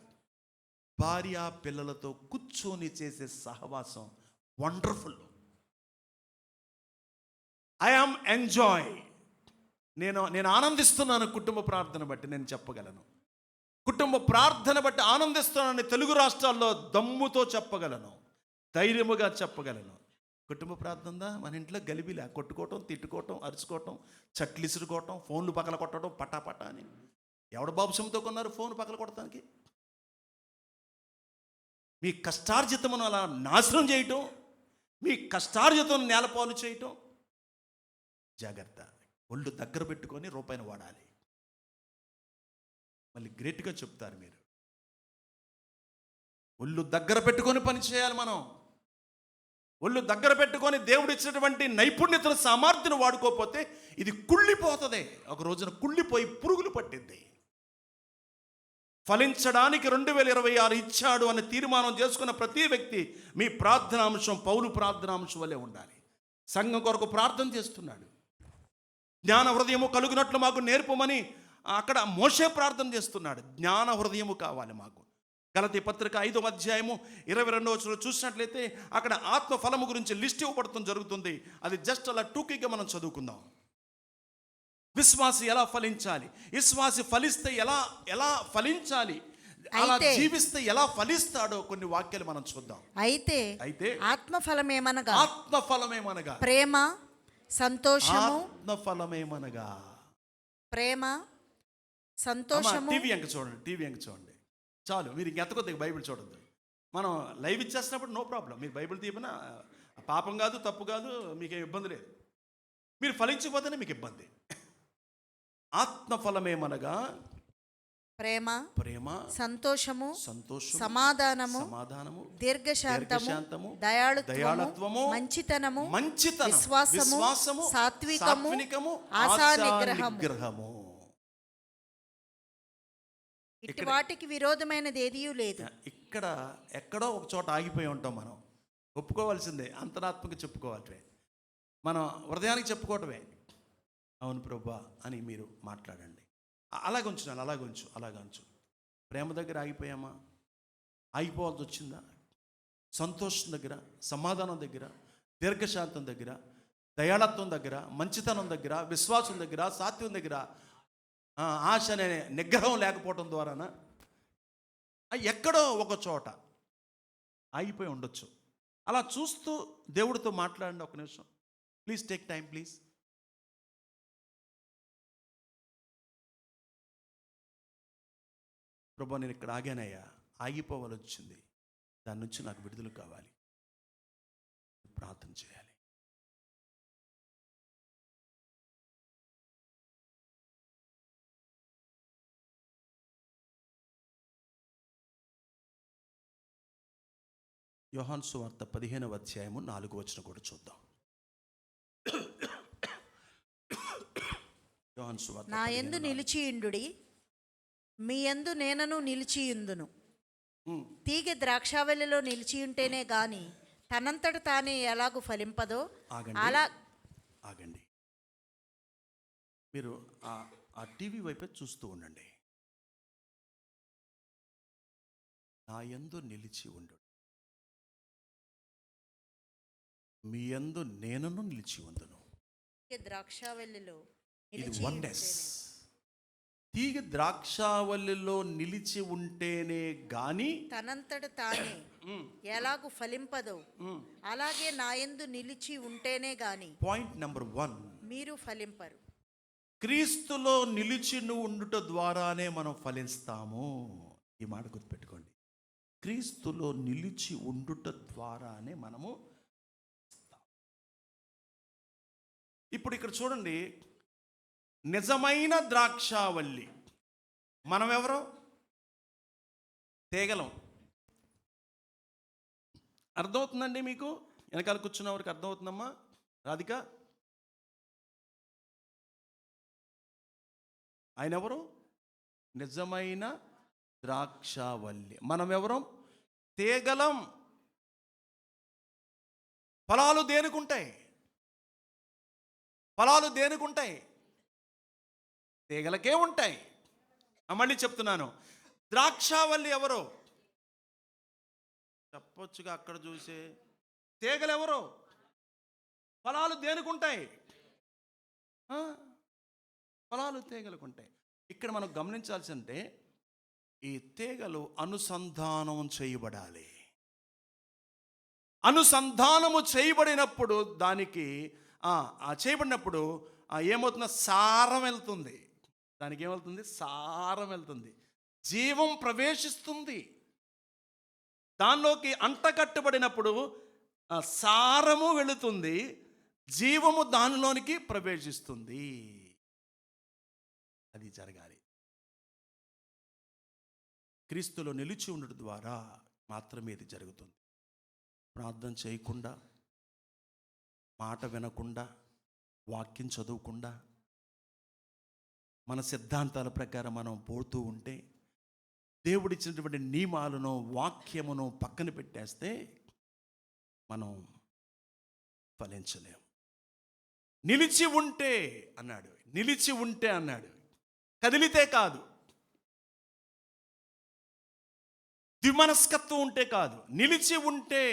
భార్య పిల్లలతో కూర్చొని చేసే సహవాసం వండర్ఫుల్. I am enjoy. నేను ఆనందిస్తున్నాను. కుటుంబ ప్రార్థన బట్టి నేను చెప్పగలను. కుటుంబ ప్రార్థన బట్టి ఆనందిస్తున్నానని తెలుగు రాష్ట్రాల్లో దమ్ముతో చెప్పగలను, ధైర్యముగా చెప్పగలను. కుటుంబ ప్రార్థన ఉందా మన ఇంట్లో? గలిబిలా కొట్టుకోవటం, తిట్టుకోవటం, అరుచుకోవటం, చట్లు ఇసురుకోవటం, ఫోన్లు పక్కల కొట్టడం, పటాపటా అని. ఎవడ బాబుసంతో కొన్నారు ఫోన్ పక్కల కొట్టడానికి? మీ కష్టార్జితమును అలా నాశనం చేయటం, మీ కష్టార్జితం నేలపాలు చేయటం. జాగ్రత్త. ఒళ్ళు దగ్గర పెట్టుకొని రూపాయిని వాడాలి. మళ్ళీ గ్రేట్గా చెప్తారు మీరు. ఒళ్ళు దగ్గర పెట్టుకొని పని చేయాలి మనం. ఒళ్ళు దగ్గర పెట్టుకొని దేవుడు ఇచ్చినటువంటి నైపుణ్యతను, సామర్థ్యం వాడుకోకపోతే ఇది కుళ్ళిపోతుంది. ఒక రోజున కుళ్ళిపోయి పురుగులు పట్టింది. ఫలించడానికి 2026 ఇచ్చాడు అని తీర్మానం చేసుకున్న ప్రతి వ్యక్తి మీ ప్రార్థనాంశం పౌలు ప్రార్థనాంశం వల్లే ఉండాలి. సంఘం కొరకు ప్రార్థన చేస్తున్నాడు. జ్ఞాన హృదయము కలుగునట్లు మాకు నేర్పమని అక్కడ మోషే ప్రార్థన చేస్తున్నాడు. జ్ఞాన హృదయము కావాలి మాకు. గలతీ పత్రిక 5వ అధ్యాయము 22వ వచనంలో చూసినట్లయితే అక్కడ ఆత్మ ఫలము గురించి లిస్ట్ ఇవ్వబడటం జరుగుతుంది. అది జస్ట్ అలా టూకీగా మనం చదువుకుందాం. విశ్వాసి ఎలా ఫలించాలి, విశ్వాసి ఫలిస్తే ఎలా ఫలించాలి, అలా జీవిస్తే ఎలా ఫలిస్తాడో కొన్ని వాక్యాలు మనం చూద్దాం. అయితే ఆత్మఫలమేమనగా ప్రేమ, సంతోషము. ఆత్మఫలమేమనగా ప్రేమ, సంతోషము. టీవీ అంక చూడండి చాలు. మీరు ఇంకెంతకొద్ది బైబిల్ చూడద్దు. మనం లైవ్ ఇచ్చేస్తున్నప్పుడు నో ప్రాబ్లం. మీరు బైబిల్ తీయమన్నా పాపం కాదు, తప్పు కాదు, మీకేం ఇబ్బంది లేదు. మీరు ఫలించిపోతేనే మీకు ఇబ్బంది. ఆత్మఫలమేమనగా ప్రేమ, సంతోషము, సమాధానము, దీర్ఘశాంతము, దయాళుత్వము, మంచితనము, విశ్వాసము, సాత్వికము, ఆశా నిగ్రహము. ఇట్టి వాటికి విరోధమైనది ఏదీ లేదు. ఇక్కడ ఎక్కడో ఒక చోట ఆగిపోయి ఉంటాం మనం. ఒప్పుకోవాల్సిందే, అంతరాత్మకి చెప్పుకోవాలి. మనం హృదయానికి చెప్పుకోవటమే. అవును ప్రభువా అని మీరు మాట్లాడండి. అలాగంచు. ప్రేమ దగ్గర ఆగిపోయామా? ఆగిపోవాల్సి వచ్చిందా? సంతోషం దగ్గర, సమాధానం దగ్గర, దీర్ఘశాంతం దగ్గర, దయాళత్వం దగ్గర, మంచితనం దగ్గర, విశ్వాసం దగ్గర, సాత్వం దగ్గర ఆశ అనే నిగ్రహం లేకపోవడం ద్వారానా ఎక్కడో ఒక చోట ఆగిపోయి ఉండొచ్చు. అలా చూస్తూ దేవుడితో మాట్లాడండి. ఒక నిమిషం ప్లీజ్, టేక్ టైం ప్లీజ్. ప్రభా, నేను ఇక్కడ ఆగానయ్యా, ఆగిపోవాలి వచ్చింది, దాని నుంచి నాకు విడుదల కావాలి. ప్రార్థన చేయాలి. యోహాను సువార్త 15వ అధ్యాయము 4వ వచనం కూడా చూద్దాం. యోహాను సువార్త, నా యందు నిలిచియుండుడి, మీ యందు నేనను నిలిచియుందును. తీగ ద్రాక్షావల్లిలో నిలిచియుంటేనే గాని తనంతట తానే ఎలాగూ ఫలింపదో ఆగండి. మీరు ఆ టీవీ వైపే చూస్తూ ఉండండి. నా యందు నిలిచి ఉండు, మీ యందు నేనను నిలిచి ఉందును. ద్రాక్షావల్లిలో ఇది వన్నెస్. తీగ ద్రాక్షావల్లిలో నిలిచి ఉంటేనే గాని తనంతట తానే ఎలాగూ ఫలింపదో అలాగే నా యందు నిలిచి ఉంటేనే గాని. పాయింట్ నెంబర్ 1, మీరు ఫలింపరు. క్రీస్తులో నిలిచి ఉండుట ద్వారానే మనం ఫలిస్తాము. ఈ మాట గుర్తుపెట్టుకోండి. క్రీస్తులో నిలిచి ఉండుట ద్వారానే మనము. ఇప్పుడు ఇక్కడ చూడండి, నిజమైన ద్రాక్షావల్లి మనం ఎవరో? తీగలం. అర్థమవుతుందండి మీకు? వెనకాల కూర్చున్న వారికి అర్థమవుతుందమ్మా? రాధిక, ఆయన ఎవరు? నిజమైన ద్రాక్షావల్లి. మనం ఎవరం? తీగలం. ఫలాలు దేనికుంటాయి? ఫలాలు దేనికుంటాయి? తీగలకే ఉంటాయి. మళ్ళీ చెప్తున్నాను, ద్రాక్షావల్లి ఎవరు? చెప్పొచ్చుగా అక్కడ చూసే. తీగలు ఎవరు? ఫలాలు దేనికుంటాయి? ఫలాలు తీగలుకుంటాయి. ఇక్కడ మనం గమనించాల్సింటే ఈ తీగలు అనుసంధానం చేయబడాలి. అనుసంధానము చేయబడినప్పుడు దానికి చేయబడినప్పుడు ఏమవుతుందో సారం వెళ్తుంది. దానికి ఏమవుతుంది? సారం వెళ్తుంది, జీవం ప్రవేశిస్తుంది. దానిలోకి అంటకట్టబడినప్పుడు సారము వెళుతుంది, జీవము దానిలోనికి ప్రవేశిస్తుంది. అది జరగాలి. క్రీస్తులో నిలిచి ఉండడం ద్వారా మాత్రమే ఇది జరుగుతుంది. ప్రార్థన చేయకుండా, మాట వినకుండా, వాక్యం చదవకుండా, మన సిద్ధాంతాల ప్రకారం మనం పోతూ ఉంటే, దేవుడిచ్చినటువంటి నియమాలను, వాక్యమును పక్కన పెట్టేస్తే మనం ఫలించలేం. నిలిచి ఉంటే అన్నాడు, నిలిచి ఉంటే అన్నాడు, కదిలితే కాదు. ద్విమనస్కత్వం ఉంటే కాదు, నిలిచి ఉంటే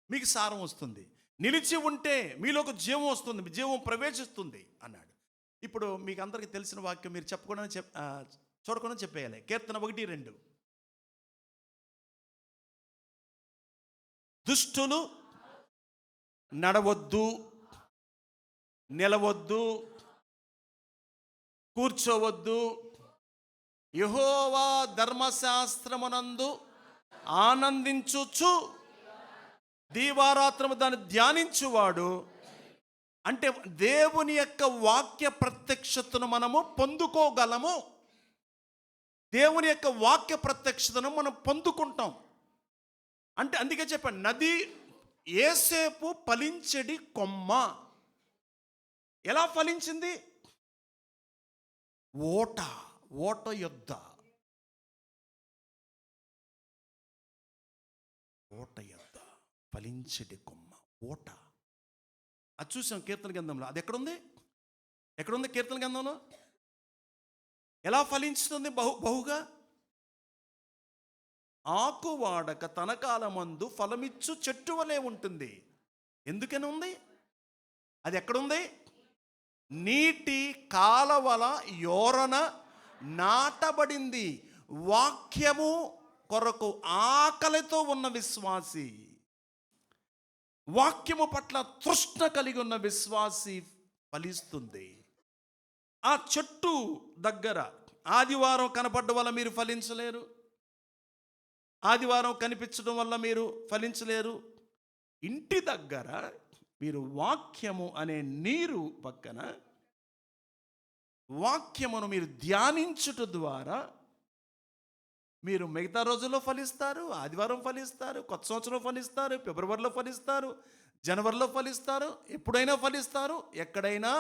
మీకు సారం వస్తుంది. నిలిచి ఉంటే మీలోకి జీవం వస్తుంది, జీవం ప్రవేశిస్తుంది అన్నాడు. ఇప్పుడు మీకు అందరికీ తెలిసిన వాక్యం మీరు చెప్పకుండా చూడకుండా చెప్పేయాలి. కీర్తన 1:2. దుష్టులు నడవద్దు, నిలవద్దు, కూర్చోవద్దు, యెహోవా ధర్మశాస్త్రమునందు ఆనందించుచు దీవారాత్రము దాన్ని ధ్యానించువాడు. అంటే దేవుని యొక్క వాక్య ప్రత్యక్షతను మనము పొందుకోగలము. దేవుని యొక్క వాక్య ప్రత్యక్షతను మనం పొందుకుంటాం. అంటే అందుకే చెప్పాను, నది ఏసేపు ఫలించెడి కొమ్మ. ఎలా ఫలించింది? ఓట యొద్ద ఫలించెడి కొమ్మ. ఓట అది చూసాం కీర్తన గ్రంథంలో. అది ఎక్కడుంది? కీర్తన గ్రంథంలో ఎలా ఫలించుతుంది? బహుగా ఆకు వాడక తన కాలమందు ఫలమిచ్చు చెట్టు వలె ఉంటుంది. ఎందుకని ఉంది? అది ఎక్కడుంది? నీటి కాలవల యోరన నాటబడింది. వాక్యము కొరకు ఆకలితో ఉన్న విశ్వాసి, వాక్యము పట్ల తృష్ణ కలిగి ఉన్న విశ్వాసి ఫలిస్తుంది. ఆ చెట్టు దగ్గర ఆదివారం కనపడడం వల్ల మీరు ఫలించలేరు, ఆదివారం కనిపించడం వల్ల మీరు ఫలించలేరు. ఇంటి దగ్గర మీరు వాక్యము అనే నీరు పక్కన వాక్యమును మీరు ధ్యానించుట ద్వారా మీరు మిగతా రోజుల్లో ఫలిస్తారు. ఆదివారం ఫలిస్తారు, కొత్త సంవత్సరం ఫలిస్తారు, ఫిబ్రవరిలో ఫలిస్తారు, జనవరిలో ఫలిస్తారు, ఎప్పుడైనా ఫలిస్తారు, ఎక్కడైనా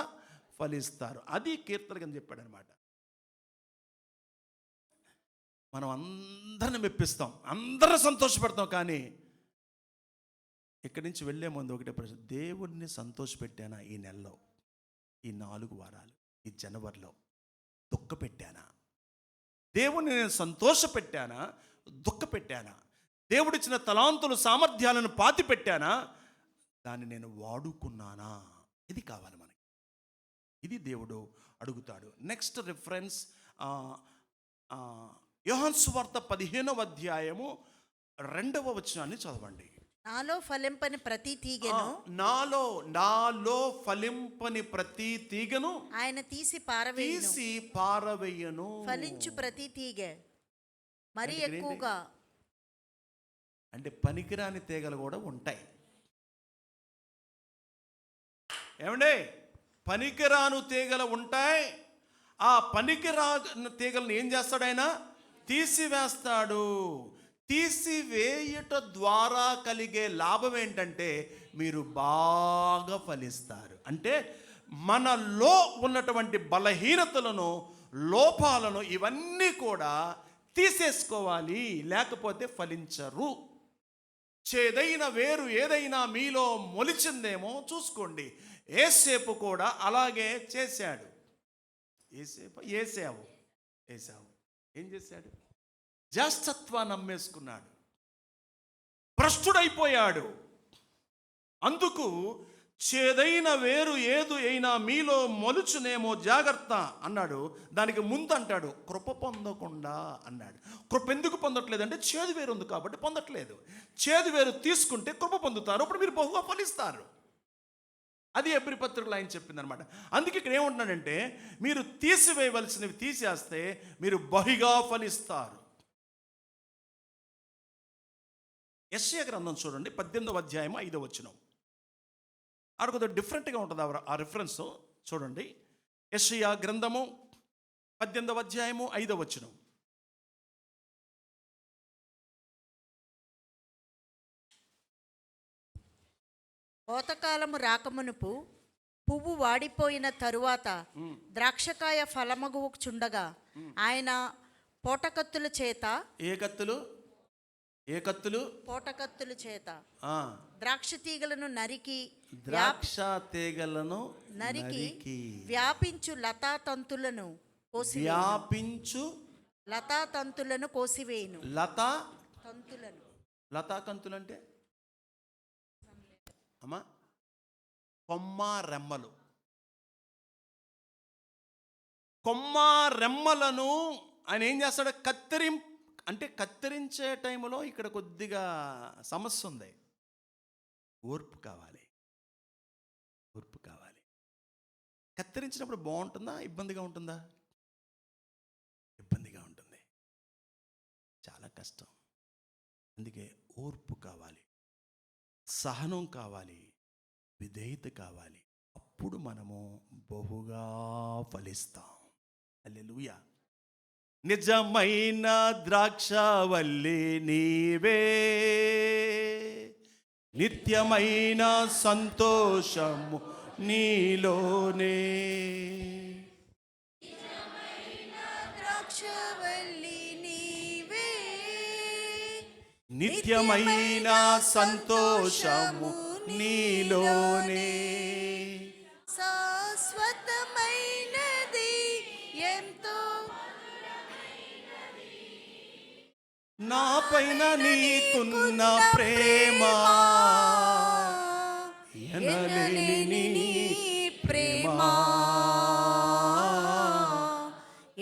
ఫలిస్తారు. అది కీర్తన చెప్పాడు అనమాట. మనం అందరిని మెప్పిస్తాం, అందరూ సంతోషపెడతాం. కానీ ఇక్కడి నుంచి వెళ్ళే ముందు ఒకటే ప్రశ్న: దేవుణ్ణి సంతోషపెట్టానా ఈ నెలలో, ఈ 4 వారాలు, ఈ జనవరిలో దుఃఖపెట్టానా? దేవుణ్ణి నేను సంతోషపెట్టానా, దుఃఖపెట్టానా? దేవుడిచ్చిన తలాంతులు, సామర్థ్యాలను పాతి పెట్టానా, దాన్ని నేను వాడుకున్నానా? ఇది కావాలి మనకి. ఇది దేవుడు అడుగుతాడు. నెక్స్ట్ రిఫరెన్స్ యోహాను సువార్త 15వ అధ్యాయము 2వ వచనాన్ని చదవండి. నాలో ఫలింపని ప్రతి తీగను, నాలో ఫలింపని ప్రతి తీగను ఆయన తీసి పారవేయును. ఫలించు ప్రతి తీగ మరి ఎక్కువగా. అంటే పనికిరాని తీగలు కూడా ఉంటాయి. ఏమండి? పనికిరాను తీగలు ఉంటాయి. ఆ పనికిరాని తీగలను ఏం చేస్తాడు ఆయన? తీసివేస్తాడు. తీసివేయుట ద్వారా కలిగే లాభం ఏంటంటే మీరు బాగా ఫలిస్తారు. అంటే మనలో ఉన్నటువంటి బలహీనతలను లోపాలను ఇవన్నీ కూడా తీసేసుకోవాలి, లేకపోతే ఫలించరు. చేదైన వేరు ఏదైనా మీలో మొలిచిందేమో చూసుకోండి. ఏసేపు కూడా అలాగే చేశాడు. ఏసావు ఏం చేశాడు? జ్యేష్ఠత్వాన్ని నమ్మేసుకున్నాడు, భ్రష్టుడైపోయాడు. అందుకు చేదైన వేరు ఏదు అయినా మీలో మొలుచునేమో జాగ్రత్త అన్నాడు. దానికి ముందు అంటాడు కృప పొందకుండా అన్నాడు. కృప ఎందుకు పొందట్లేదంటే చేదు వేరు ఉంది కాబట్టి పొందట్లేదు. చేదు వేరు తీసుకుంటే కృప పొందుతారు, అప్పుడు మీరు బహుగా ఫలిస్తారు. అది ఎబ్రీ పత్రికలో ఆయన చెప్పింది అనమాట. అందుకే ఇక్కడ ఏమంటున్నాడంటే మీరు తీసివేయవలసినవి తీసేస్తే మీరు బహుగా ఫలిస్తారు. యెషయా గ్రంథం చూడండి, 18వ అధ్యాయం 5వ వచనం. ఆడ కొద్దిగా డిఫరెంట్గా ఉంటుంది ఆ రిఫరెన్స్ చూడండి. యెషయా గ్రంథము 18వ అధ్యాయము 5వ వచనం. కోతకాలము రాకమునుపు పువ్వు వాడిపోయిన తరువాత ద్రాక్షకాయ ఫలమగుచుండగా ఆయన పోటకత్తుల చేత పోటకత్తుల చేత ద్రాక్ష తీగలను నరికి వ్యాపించు లతాతంతులను కోసివేయును. లతాతంతులు అంటే అమ్మా కొమ్మ రెమ్మలను ఆయన ఏం చేస్తాడు? కత్తిరించే టైంలో ఇక్కడ కొద్దిగా సమస్య ఉంది. ఓర్పు కావాలి. కత్తిరించినప్పుడు బాగుంటుందా, ఇబ్బందిగా ఉంటుందా? ఇబ్బందిగా ఉంటుంది, చాలా కష్టం. అందుకే ఓర్పు కావాలి, సహనం కావాలి, విధేయత కావాలి. అప్పుడు మనము బహుగా ఫలిస్తాం. హల్లెలూయా. నిజమైన ద్రాక్షవల్లి నీవే, నిత్యమైన సంతోషము నీలోనే. ద్రాక్షవల్లి నీవే, నిత్యమైన సంతోషము నీలోనే. శాశ్వతమైనది ఎంతో నా పైన నీకున్న ప్రేమ, ఎనలేని నీ ప్రేమ,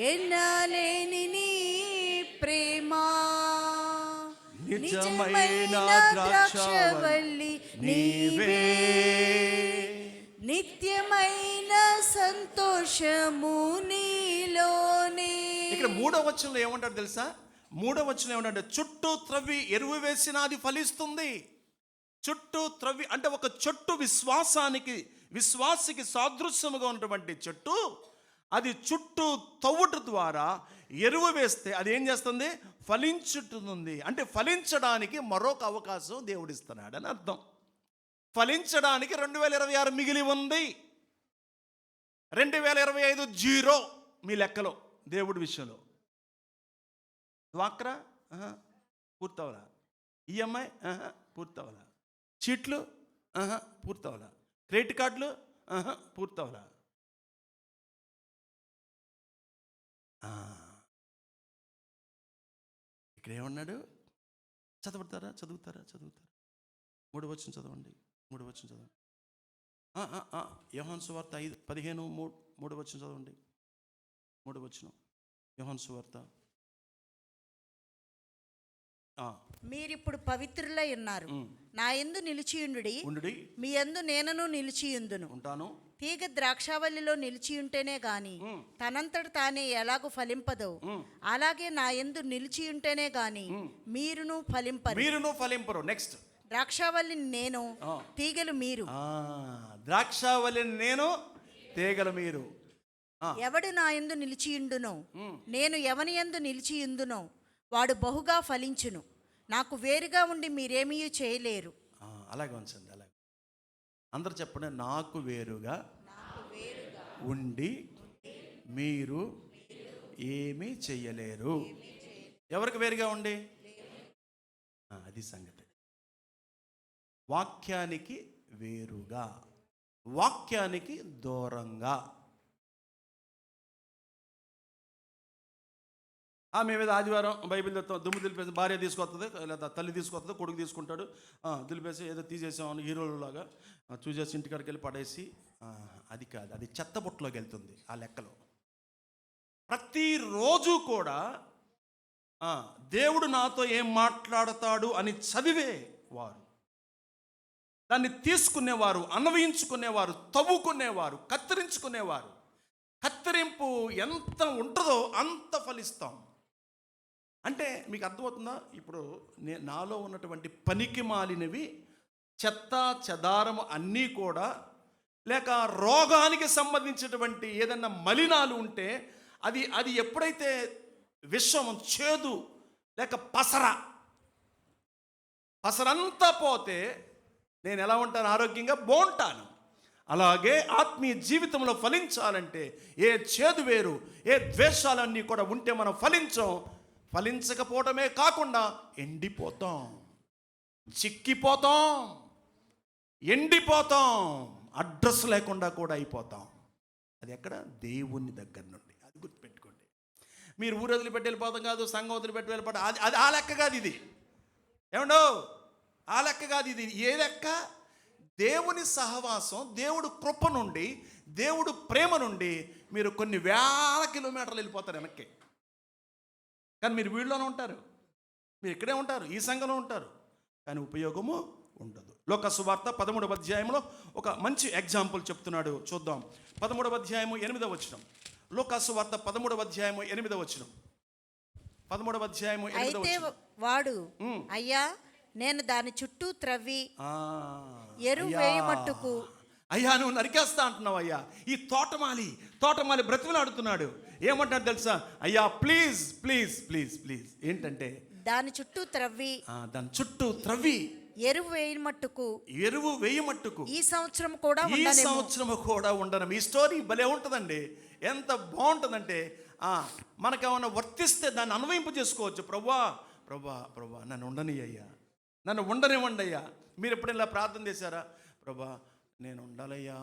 ఎనలేని నీ ప్రేమ. నిజమైన ద్రాక్షవల్లి నీవే, నిత్యమైన సంతోషము నీలోనే. ఇక్కడ 3వ వచనంలో ఏమంటాడు తెలుసా? 3వ వచనం ఏమంటే చుట్టూ త్రవ్వి ఎరువు వేసినా అది ఫలిస్తుంది. చుట్టూ త్రవ్వి అంటే ఒక చెట్టు విశ్వాసికి సాదృశ్యముగా ఉన్నటువంటి చెట్టు, అది చుట్టూ తవ్వుట ద్వారా ఎరువు వేస్తే అది ఏం చేస్తుంది? ఫలించుతుంది. అంటే ఫలించడానికి మరొక అవకాశం దేవుడిస్తున్నాడు అని అర్థం. ఫలించడానికి 2026 మిగిలి ఉంది. 2025 0 మీ లెక్కలో దేవుడి విషయంలో. డ్వాక్రా పూర్తవలా, ఈఎంఐ పూర్తవలా, చీట్లు పూర్తవలా, క్రెడిట్ కార్డులు పూర్తవలా. ఇక్కడ ఏమన్నాడు? చదువుతారా 3వ వచనం చదవండి. 3వ వచనం చదవండి. యోహాను సువార్త 5:15 3వ వచనం చదవండి. 3వ వచనం యోహాను సువార్త. మీరిప్పుడు పవిత్రులై ఉన్నారు, నా యందు నిలిచియుండుడి, మీ యందు నేనను నిలిచియుందును. ఉంటాను. తీగ ద్రాక్షావల్లిలో నిలిచియుంటేనే గాని తనంతట తానే ఎలాగూ ఫలింపదో, అలాగే నా యందు నిలిచియుంటేనే గాని మీరును ఫలింపరు. నెక్స్ట్, ద్రాక్షావల్లిని నేను, తీగలు మీరు. ద్రాక్షావల్లిని నేను, తీగలు మీరు. ఎవడు నా యందు నిలిచియుండునో, నేను ఎవని యందు నిలిచియుందునో వాడు బహుగా ఫలించును. నాకు వేరుగా ఉండి మీరేమీ చేయలేరు. అలాగే ఉంచండి. అలాగే అందరు చెప్పండి. నాకు వేరుగా ఉండి మీరు ఏమీ చెయ్యలేరు. ఎవరికి వేరుగా ఉండి? అది సంగతి. వాక్యానికి వేరుగా, వాక్యానికి దూరంగా. మేమేదో ఆదివారం బైబిల్ దుమ్ము దులిపేసి భార్య తీసుకొస్తుంది, లేదా తల్లి తీసుకొస్తుంది, కొడుకు తీసుకుంటాడు, దులిపేసి ఏదో తీసేసామని హీరోలాగా చూసేసి ఇంటికాడికి వెళ్ళి పడేసి, అది కాదు, అది చెత్తబుట్టలోకి వెళ్తుంది ఆ లెక్కలో. ప్రతిరోజు కూడా దేవుడు నాతో ఏం మాట్లాడతాడు అని చదివే వారు, దాన్ని తీసుకునేవారు, అన్వయించుకునేవారు, తవ్వుకునేవారు, కత్తిరించుకునేవారు. కత్తిరింపు ఎంత ఉంటుందో అంత ఫలిస్తాం. అంటే మీకు అర్థమవుతుందా? ఇప్పుడు నాలో ఉన్నటువంటి పనికి మాలినవి, చెత్త చెదారము అన్నీ కూడా, లేక రోగానికి సంబంధించినటువంటి ఏదన్నా మలినాలు ఉంటే అది ఎప్పుడైతే విషం, చేదు, లేక పసరంతా పోతే నేను ఎలా ఉంటాను? ఆరోగ్యంగా బాగుంటాను. అలాగే ఆత్మీయ జీవితంలో ఫలించాలంటే ఏ చేదు వేరు, ఏ ద్వేషాలన్నీ కూడా ఉంటే మనం ఫలించకపోవడమే కాకుండా ఎండిపోతాం, చిక్కిపోతాం, ఎండిపోతాం, అడ్రస్ లేకుండా కూడా అయిపోతాం. అది ఎక్కడ? దేవుని దగ్గర నుండి. అది గుర్తుపెట్టుకోండి. మీరు ఊరు వదిలిపెట్టి వెళ్ళిపోతాం కాదు, సంఘం వదిలిపెట్టి వెళ్ళిపోతాం, అది ఆ లెక్క కాదు. ఇది ఏమండో ఆ లెక్క కాదు. ఇది ఏ లెక్క? దేవుని సహవాసం, దేవుడు కృప నుండి, దేవుడు ప్రేమ నుండి మీరు కొన్ని వేల కిలోమీటర్లు వెళ్ళిపోతారు వెనక్కి. కానీ మీరు వీళ్ళలోనే ఉంటారు, మీరు ఇక్కడే ఉంటారు, ఈ సంఘంలో ఉంటారు, కానీ ఉపయోగము ఉండదు. లోక సువార్త 13వ అధ్యాయంలో ఒక మంచి ఎగ్జాంపుల్ చెప్తున్నాడు, చూద్దాం. 13వ అధ్యాయము 8వ వచనం. లోక సువార్త 13వ అధ్యాయము 8వ వచనం. 13వ అధ్యాయము 8వ వచనం. వాడు అయ్యా, నేను దాని చుట్టూ త్రవ్వి ఎరువు వేయమట్టుకు. అయ్యా, నువ్వు నరికేస్తా అంటున్నావు అయ్యా. ఈ తోటమాలి బ్రతిమలాడుతున్నాడు. ఏమంటాడు తెలుసా? అయ్యా ప్లీజ్ ప్లీజ్ ప్లీజ్ ప్లీజ్. ఏంటంటే దాని చుట్టూ త్రవ్వి ఎరువు వేయమట్టుకు ఈ సంవత్సరం కూడా ఉండను. ఈ స్టోరీ భలే ఉంటుందండి. ఎంత బాగుంటుందంటే మనకేమన్నా వర్తిస్తే దాన్ని అన్వయింపు చేసుకోవచ్చు. ప్రభా నన్ను ఉండని అయ్యా, నన్ను ఉండనివ్వండి అయ్యా. మీరు ఎప్పుడైనా ఇలా ప్రార్థన చేశారా? ప్రభా నేను ఉండాలయ్యా,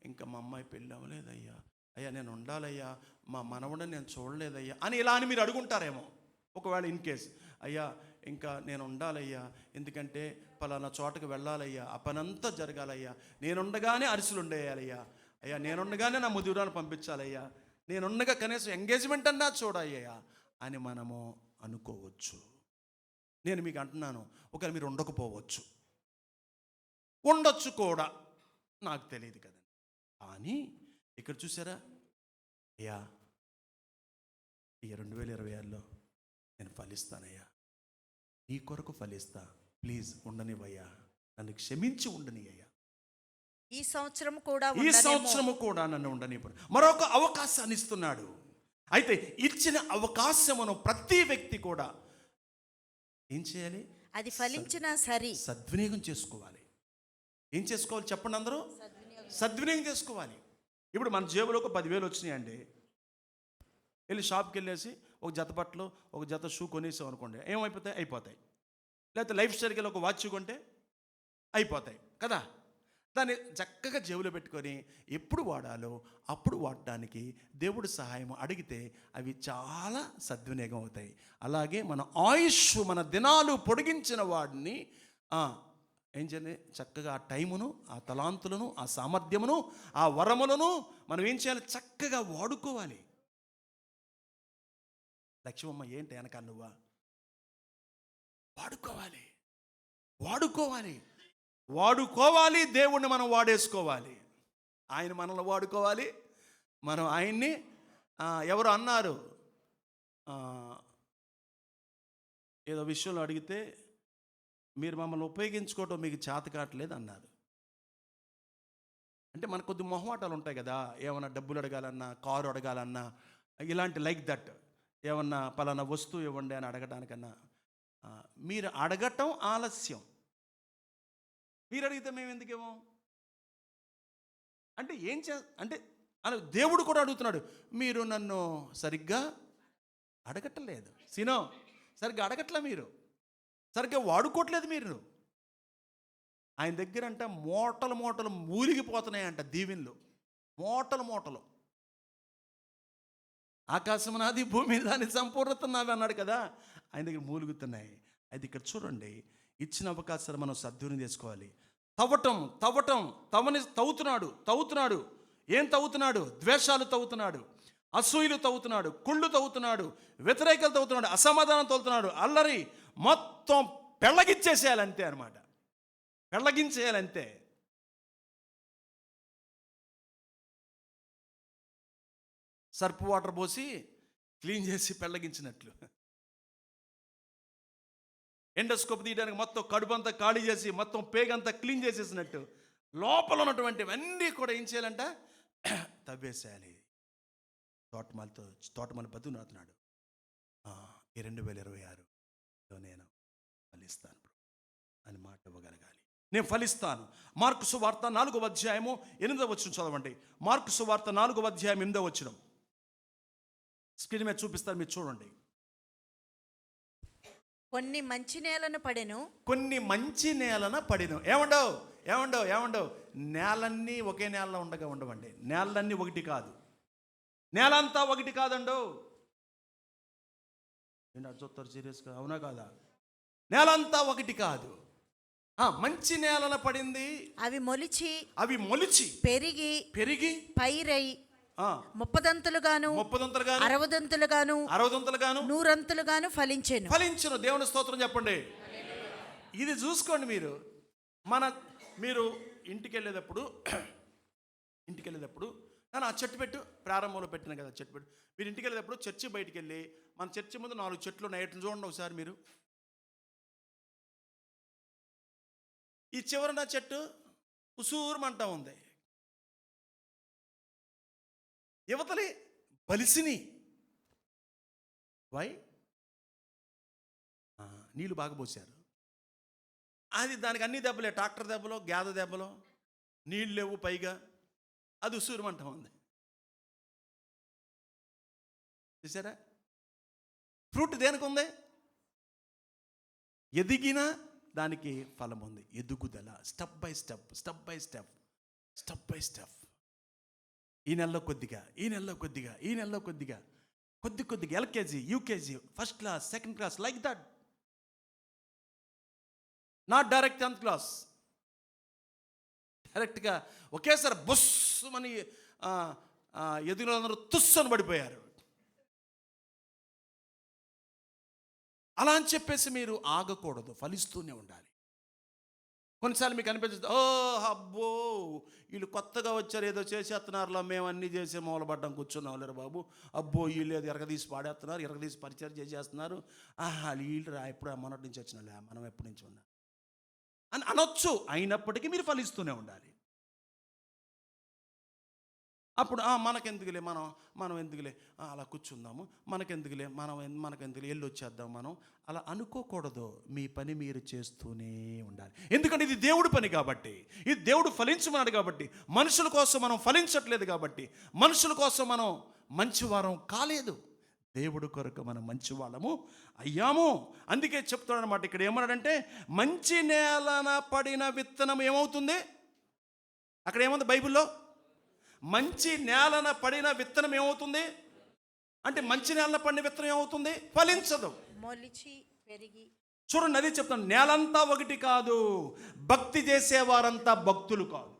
ఇంకా మా అమ్మాయి పెళ్ళి అవ్వలేదయ్యా, అయ్యా నేను ఉండాలయ్యా, మా మనవడని నేను చూడలేదయ్యా అని ఇలా అని మీరు అడుగుంటారేమో. ఒకవేళ ఇన్ కేస్, అయ్యా ఇంకా నేను ఉండాలయ్యా, ఎందుకంటే పలానా చోటకు వెళ్ళాలయ్యా, ఆ పనంతా జరగాలయ్యా, నేనుండగానే అరిసెలు ఉండేయాలయ్యా, అయ్యా నేనుండగానే నా ముదిరాన్ని పంపించాలయ్యా, నేనుండగా కనీసం ఎంగేజ్మెంట్ అన్నా చూడయ్యా అని మనము అనుకోవచ్చు. నేను మీకు అంటున్నాను, ఒకవేళ మీరు ఉండకపోవచ్చు, ఉండొచ్చు కూడా, నాకు తెలియదు కదండి. కానీ ఇక్కడ చూసారా, అయ్యా ఈ 2026లో నేను ఫలిస్తానయ్యా, నీ కొరకు ఫలిస్తా, ప్లీజ్ ఉండనివయ్యా, నన్ను క్షమించి ఉండని అయ్యా, ఈ సంవత్సరము కూడా నన్ను ఉండనివ్వను. మరొక అవకాశాన్ని ఇస్తున్నాడు. అయితే ఇచ్చిన అవకాశమును ప్రతి వ్యక్తి కూడా ఏం చేయాలి? అది ఫలించినా సరే సద్వినియోగం చేసుకోవాలి. ఏం చేసుకోవాలి చెప్పండి అందరూ? సద్వినియోగం చేసుకోవాలి. ఇప్పుడు మన జేబులో ఒక 10,000 వచ్చినాయండి, వెళ్ళి షాప్కి వెళ్ళేసి ఒక జత బట్టలు, ఒక జత షూ కొనేసాం అనుకోండి, ఏమైపోతాయి? అయిపోతాయి. లేకపోతే లైఫ్ స్టైల్కి వెళ్ళి ఒక వాచ్ కొంటే అయిపోతాయి కదా. దాన్ని చక్కగా జేబులో పెట్టుకొని ఎప్పుడు వాడాలో అప్పుడు వాడటానికి దేవుడి సహాయం అడిగితే అవి చాలా సద్వినియోగం అవుతాయి. అలాగే మన ఆయుష్, మన దినాలు పొడిగించిన వాడిని ఏం చేయాలి? చక్కగా ఆ టైమును, ఆ తలాంతులను, ఆ సామర్థ్యమును, ఆ వరములను మనం ఏం చేయాలి? చక్కగా వాడుకోవాలి. లక్ష్మమ్మ ఏంటి వెనకాల నువ్వా? వాడుకోవాలి. దేవుణ్ణి మనం వాడేసుకోవాలి. ఆయన మనల్ని వాడుకోవాలి, మనం ఆయన్ని. ఎవరు అన్నారు, ఏదో విషయంలో అడిగితే మీరు మమ్మల్ని ఉపయోగించుకోవటం మీకు చేత కావట్లేదు అన్నారు. అంటే మనకు కొద్ది మొహమాటాలు ఉంటాయి కదా, ఏమన్నా డబ్బులు అడగాలన్నా, కారు అడగాలన్నా, ఇలాంటి లైక్ దట్, ఏమన్నా పలానా వస్తువు ఇవ్వండి అని అడగడానికన్నా మీరు అడగటం ఆలస్యం, మీరు అడిగితే మేము ఎందుకేమో అంటే అంటే దేవుడు కూడా అడుగుతున్నాడు, మీరు నన్ను సరిగ్గా అడగట్లేదు. సీనో సరిగ్గా అడగట్లే, మీరు సరిగ్గా వాడుకోవట్లేదు మీరు. ఆయన దగ్గర అంట మూటలు మూటలు మూలిగిపోతున్నాయంట దీవెనలు, మూటలు మూటలు. ఆకాశం నాది, భూమి దాని సంపూర్ణత నాది అన్నాడు కదా, ఆయన దగ్గర మూలుగుతున్నాయి. అయితే ఇక్కడ చూడండి, ఇచ్చిన అవకాశాలు మనం సద్వినియోగం చేసుకోవాలి. తవ్వుతున్నాడు. ఏం తవ్వుతున్నాడు? ద్వేషాలు తవ్వుతున్నాడు, అసూయలు తవ్వుతున్నాడు, కుళ్ళు తవ్వుతున్నాడు, వ్యతిరేకలు తవ్వుతున్నాడు, అసమాధానం తవ్వుతున్నాడు, అల్లరి మొత్తం పెళ్ళగించేసేయాలంతే అనమాట. పెళ్ళగించేయాలంతే. సర్పు వాటర్ పోసి క్లీన్ చేసి పెళ్ళగించినట్లు, ఎండోస్కోప్ తీయడానికి మొత్తం కడుపంతా ఖాళీ చేసి మొత్తం పేగంతా క్లీన్ చేసేసినట్టు లోపల ఉన్నటువంటివన్నీ కూడా ఏం చేయాలంట? తవ్వేసేయాలి. తోటమాలి బతుకున్నాడు. ఈ 2026లో నేను ఫలిస్తాను అని మాట ఇవ్వగలగాలి. నేను ఫలిస్తాను. మార్కు సువార్త 4వ అధ్యాయము 8వ వచనం చదవండి. మార్కు సువార్త 4వ అధ్యాయం 8వ వచనం స్క్రీన్ మీద చూపిస్తాను, మీరు చూడండి. కొన్ని మంచి నేలను పడెను. ఏమండవు నేలన్నీ ఒకే నేలలో ఉండవండి. నేలన్నీ ఒకటి కాదు, నేలంతా ఒకటి కాదండో. ఏంటి అది చూస్తారు సీరియస్గా? అవునా కాదా? నేలంతా ఒకటి కాదు. మంచి నేలన పడింది, అవి మొలిచి పెరిగి పైరై 30 దంతులుగాను 60 దంతులుగాను 100 దంతులుగాను ఫలించెను. దేవుని స్తోత్రం చెప్పండి. ఇది చూసుకోండి. మీరు ఇంటికి వెళ్ళేటప్పుడు నేను ఆ చెట్టు పెట్టు, ప్రారంభంలో పెట్టిన కదా చెట్టు పెట్టు. మీరు ఇంటికి వెళ్ళేటప్పుడు చర్చి బయటికి వెళ్ళి, మన చర్చి ముందు 4 చెట్లు ఉన్నాయి, ఎట్లా చూడండి ఒకసారి మీరు. ఈ చివరన చెట్టు ఉసూరుమంటా ఉంది, యువతలి బలిసిని. వై? నీళ్ళు బాగా పోసారు. అది దానికి అన్ని దెబ్బలే, ట్రాక్టర్ దెబ్బలో, గ్యాద దెబ్బలో, నీళ్ళు లేవు, పైగా అది ఉసూరుమంటా ఉంది. చూసారా? ఫ్రూట్ దేనికి ఉంది? ఎదిగిన దానికి ఫలం ఉంది. ఎదుగుదల స్టెప్ బై స్టెప్. ఈ నెలలో కొద్దిగా LKG, UKG, first class, second class, like that. Not direct 10th class. డైరెక్ట్గా ఒకేసారి బుస్సు అని ఎదుగులందరూ తుస్సని పడిపోయారు. అలా అని చెప్పేసి మీరు ఆగకూడదు, ఫలిస్తూనే ఉండాలి. కొన్నిసార్లు మీకు అనిపించదు, అబ్బో వీళ్ళు కొత్తగా వచ్చారు, ఏదో చేసేస్తున్నారులో, మేము అన్నీ చేసే మూలబడ్డం కూర్చున్నాం లేరు బాబు, అబ్బో వీళ్ళు ఏదో ఎరగదీసి పాడేస్తున్నారు, ఎరగదీసి పరిచయం చేసేస్తున్నారు, వీళ్ళు ఎప్పుడు మొన్నటి నుంచి వచ్చినా, మనం ఎప్పటి నుంచి ఉన్నా అని అనొచ్చు. అయినప్పటికీ మీరు ఫలిస్తూనే ఉండాలి. అప్పుడు మనకెందుకులే, మనం ఎందుకులే అలా కూర్చుందాము, మనకెందుకులే వెళ్ళి వచ్చేద్దాం, మనం అలా అనుకోకూడదు. మీ పని మీరు చేస్తూనే ఉండాలి. ఎందుకంటే ఇది దేవుడి పని కాబట్టి, ఇది దేవుడు ఫలించమన్నాడు కాబట్టి. మనుషుల కోసం మనం ఫలించట్లేదు కాబట్టి, మనుషుల కోసం మనం మంచివారం కాలేదు, దేవుడి కొరకు మనం మంచివాళ్ళము అయ్యాము. అందుకే చెప్తాడు అనమాట. ఇక్కడ ఏమన్నాడంటే, మంచి నేలన పడిన విత్తనం ఏమవుతుంది? అక్కడ ఏముంది బైబిల్లో? మంచి నేలన పడిన విత్తనం ఏమవుతుంది అంటే, మంచి నేలన పడిన విత్తనం ఏమవుతుంది? ఫలించదు, మొలిచి పెరిగి. చూడండి, అది చెప్తాను. నేలంతా ఒకటి కాదు, భక్తి చేసేవారంతా భక్తులు కాదు.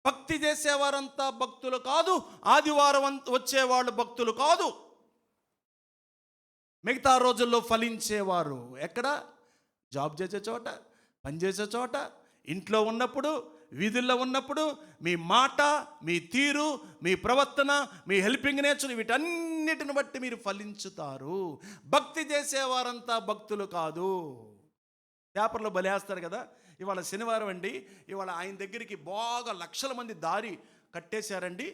భక్తి చేసేవారంతా భక్తులు కాదు, ఆదివారం వచ్చేవాళ్ళు భక్తులు కాదు. మిగతా రోజుల్లో ఫలించేవారు ఎక్కడ? జాబ్ చేసే చోట, పనిచేసే చోట, ఇంట్లో ఉన్నప్పుడు, వీధుల్లో ఉన్నప్పుడు, మీ మాట, మీ తీరు, మీ ప్రవర్తన, మీ హెల్పింగ్ నేచర్, వీటన్నిటిని బట్టి మీరు ఫలించుతారు. భక్తి చేసేవారంతా భక్తులు కాదు. పేపర్లో బలేస్తారు కదా, ఇవాళ శనివారం అండి, ఇవాళ ఆయన దగ్గరికి బాగా లక్షల మంది దారి కట్టేశారండి,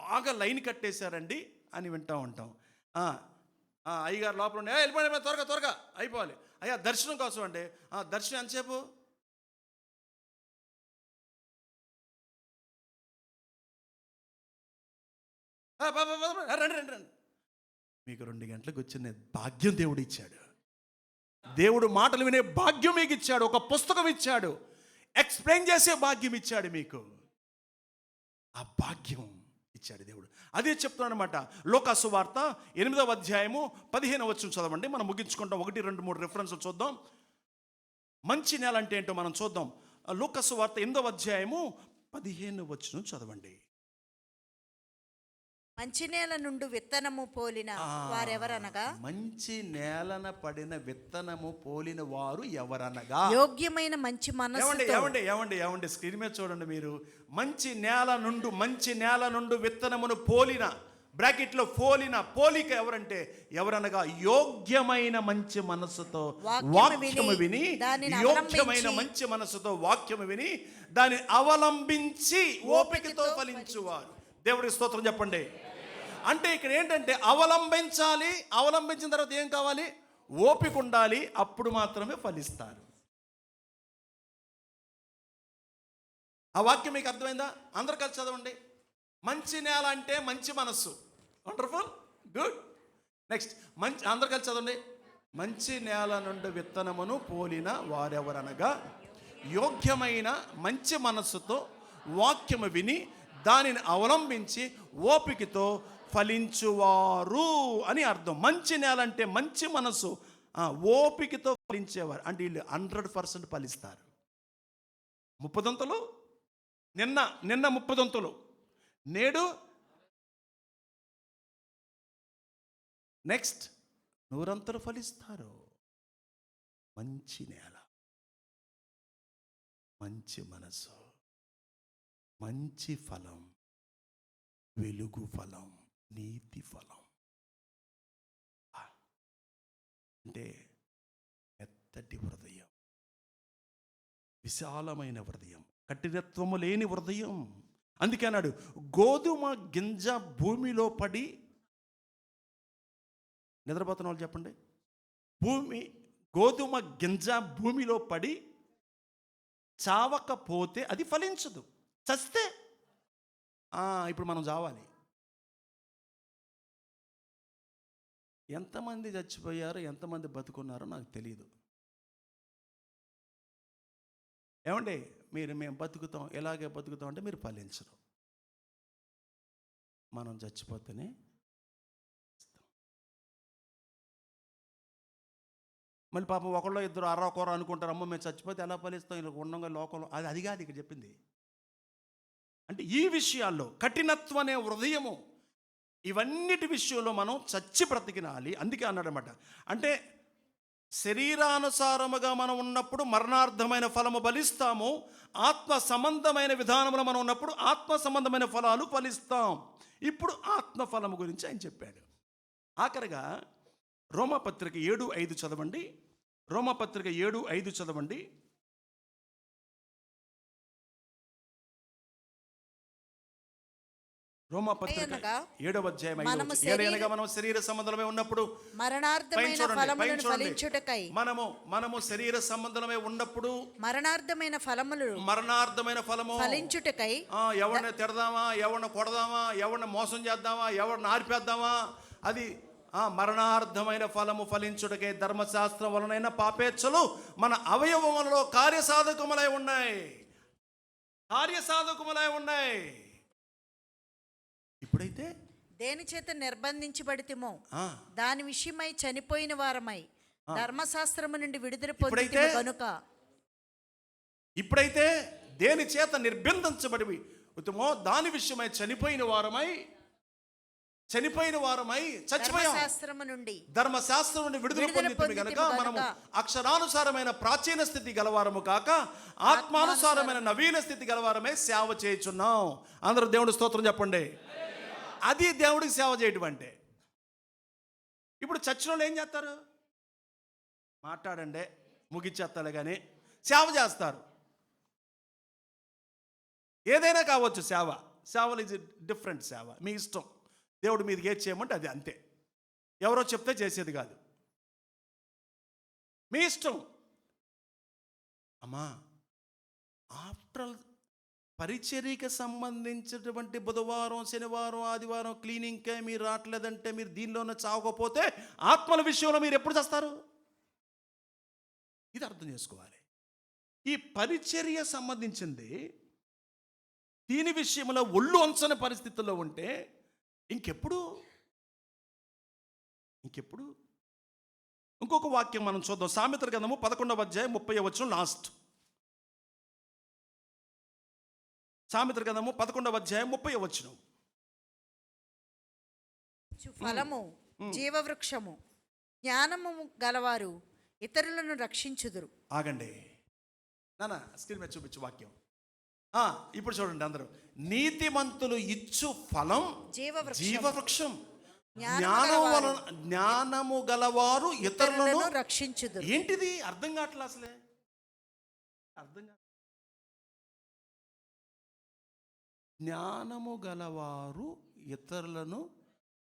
బాగా లైన్ కట్టేశారండి అని వింటూ ఉంటాం. అయ్యగారు లోపల ఉండి వెళ్ళిపోయి త్వరగా అయిపోవాలి. అయ్యా దర్శనం కోసం అండి. దర్శనం ఎంతసేపు? రండి. మీకు 2 గంటలకు వచ్చిన భాగ్యం దేవుడు ఇచ్చాడు. దేవుడు మాటలు వినే భాగ్యం మీకు ఇచ్చాడు. ఒక పుస్తకం ఇచ్చాడు, ఎక్స్ప్లెయిన్ చేసే భాగ్యం ఇచ్చాడు మీకు. ఆ భాగ్యం ఇచ్చాడు దేవుడు. అదే చెప్తున్నాను అనమాట. లూకా సువార్త 8వ అధ్యాయము 15వ వచనం చదవండి. మనం ముగించుకుంటాం. 1, 2, 3 రిఫరెన్స్లు చూద్దాం. మంచి నేల అంటే ఏంటో మనం చూద్దాం. లూకా సువార్త 8వ అధ్యాయము 15వ వచనం చదవండి. మంచి నేల నుండి విత్తనము పోలిన వారెవరనగా, మంచి నేలన పడిన విత్తనము పోలిన వారు ఎవరనగా, యోగ్యమైన మంచి మనస్సు. ఏమండి స్క్రీన్ మీద చూడండి మీరు. మంచి నేల నుండి విత్తనమును పోలిన, బ్రాకెట్లో పోలిక ఎవరంటే ఎవరనగా, యోగ్యమైన మంచి మనస్సుతో వాక్యము విని, యోగ్యమైన మంచి మనస్సుతో వాక్యము విని దాన్ని అవలంబించి ఓపికతో ఫలించువారు. దేవుడికి స్తోత్రం చెప్పండి. అంటే ఇక్కడ ఏంటంటే అవలంబించాలి. అవలంబించిన తర్వాత ఏం కావాలి? ఓపిక ఉండాలి. అప్పుడు మాత్రమే ఫలిస్తారు. ఆ వాక్యం మీకు అర్థమైందా? అందరు కలిసి చదవండి. మంచి నేల అంటే మంచి మనస్సు. Wonderful, good. నెక్స్ట్ అందరు కలిసి చదవండి. మంచి నేల నుండి విత్తనమును పోలిన వారెవరనగా, యోగ్యమైన మంచి మనస్సుతో వాక్యము విని దానిని అవలంబించి ఓపికతో ఫలించువారు అని అర్థం. మంచి నేల అంటే మంచి మనసు, ఓపికతో ఫలించేవారు. అంటే వీళ్ళు 100% ఫలిస్తారు. 30 దంతలు, నిన్న 30 దంతలు, నేడు నెక్స్ట్ 100 ఫలిస్తారు. మంచి నేల, మంచి మనసు, మంచి ఫలం, వెలుగు ఫలం, నీతి ఫలం. అంటే మెత్తటి హృదయం, విశాలమైన హృదయం, కఠినత్వము లేని హృదయం. అందుకే అన్నాడు, గోధుమ గింజ భూమిలో పడి నిద్రపోతున్న వాళ్ళు చెప్పండి. గోధుమ గింజ భూమిలో పడి చావకపోతే అది ఫలించదు. చస్తే ఇప్పుడు మనం చావాలి. ఎంతమంది చచ్చిపోయారో ఎంతమంది బతుకున్నారో నాకు తెలియదు. ఏమండి మేము బతుకుతాం, ఎలాగే బతుకుతాం అంటే మీరు ఫలించరు. మనం చచ్చిపోతేనే మళ్ళీ పాపం ఒకళ్ళు ఇద్దరు అర్రకొర అనుకుంటారు, అమ్మ మేము చచ్చిపోతే ఎలా ఫలిస్తాం, ఇలా ఉండగా లోకంలో. అది కాదు ఇక్కడ చెప్పింది. అంటే ఈ విషయాల్లో కఠినత్వం అనే హృదయము, ఇవన్నిటి విషయంలో మనం చచ్చి బ్రతికినాలి. అందుకే అన్నాడనమాట. అంటే శరీరానుసారముగా మనం ఉన్నప్పుడు మరణార్థమైన ఫలము ఫలిస్తాము. ఆత్మ సంబంధమైన విధానంలో మనం ఉన్నప్పుడు ఆత్మ సంబంధమైన ఫలాలు ఫలిస్తాం. ఇప్పుడు ఆత్మ ఫలము గురించి ఆయన చెప్పాడు. ఆఖరిగా రోమాపత్రిక 7:5 చదవండి. రోమాపత్రిక 7:5 చదవండి. రోమాపత్రిక 7వ అధ్యాయం 5. మనం శరీర సంబంధమే ఉన్నప్పుడు మరణార్థమైన ఫలములను ఫలించుటకై, మనము శరీర సంబంధమే ఉన్నప్పుడు మరణార్థమైన ఫలము ఫలించుటకై ఎవరిని తిడదామా, ఎవరిని కొడదామా, ఎవరిని మోసం చేద్దామా, ఎవరిని ఆర్పేద్దామా, అది మరణార్థమైన ఫలము ఫలించుటకే ధర్మశాస్త్రం వలనైన పాపేచ్ఛలు మన అవయవములలో కార్యసాధకములై ఉన్నాయి. ఇప్పుడైతే దేని చేత నిర్బంధించబడితిమో దాని విషయమై చనిపోయిన వారమై ధర్మశాస్త్రము నుండి విడుదల పొందితిమి గనుక. ఇప్పుడైతే దేని చేత నిర్బంధించబడి దాని విషయమై చనిపోయిన వారమై చచ్చిపోయాం. ధర్మశాస్త్రం నుండి విడుదల పొందితిమి గనుక మనము అక్షరానుసారమైన ప్రాచీన స్థితి గలవారము కాక ఆత్మానుసారమైన నవీన స్థితి గలవారమే సేవ చేయుచున్నాం. అందరూ దేవుడి స్తోత్రం చెప్పండి. అది దేవుడికి సేవ చేయటం అంటే. ఇప్పుడు చచ్చిన వాళ్ళు ఏం చేస్తారు? మాట్లాడండి, ముగిచ్చేస్తాడు కానీ సేవ చేస్తారు. ఏదైనా కావచ్చు సేవలు ఈజ్ డిఫరెంట్. సేవ మీ ఇష్టం. దేవుడు మీది ఏది చేయమంటే అది అంతే. ఎవరో చెప్తే చేసేది కాదు, మీ ఇష్టం. అమ్మా ఆఫ్టర్ పరిచర్యకి సంబంధించినటువంటి బుధవారం, శనివారం, ఆదివారం క్లీనింగ్కే మీరు రావట్లేదంటే, మీరు దీనిలోనే చావకపోతే ఆత్మల విషయంలో మీరు ఎప్పుడు చేస్తారు? ఇది అర్థం చేసుకోవాలి. ఈ పరిచర్య సంబంధించింది దీని విషయంలో ఒళ్ళు వంచని పరిస్థితుల్లో ఉంటే ఇంకెప్పుడు ఇంకొక వాక్యం మనం చూద్దాం. సామెతల గ్రంథము 11వ అధ్యాయం 30వ వచనం లాస్ట్. సామెతల గ్రంథము 11వ అధ్యాయం 30వ వచనం. ఫలము జీవవృక్షము, జ్ఞానము గలవారు ఇతరులను రక్షించుదురు. ఆగండి నాన్న, స్క్రీన్ మీద చూపించు వాక్యం. ఇప్పుడు చూడండి అందరూ. నీతిమంతులు ఇచ్చు ఫలం జీవవృక్షం, జ్ఞానము గలవారు ఇతరులను రక్షించుదురు. ఏంటిది అర్థం కావట్లే, అసలే అర్థం కాదు. జ్ఞానము గలవారు ఇతరులను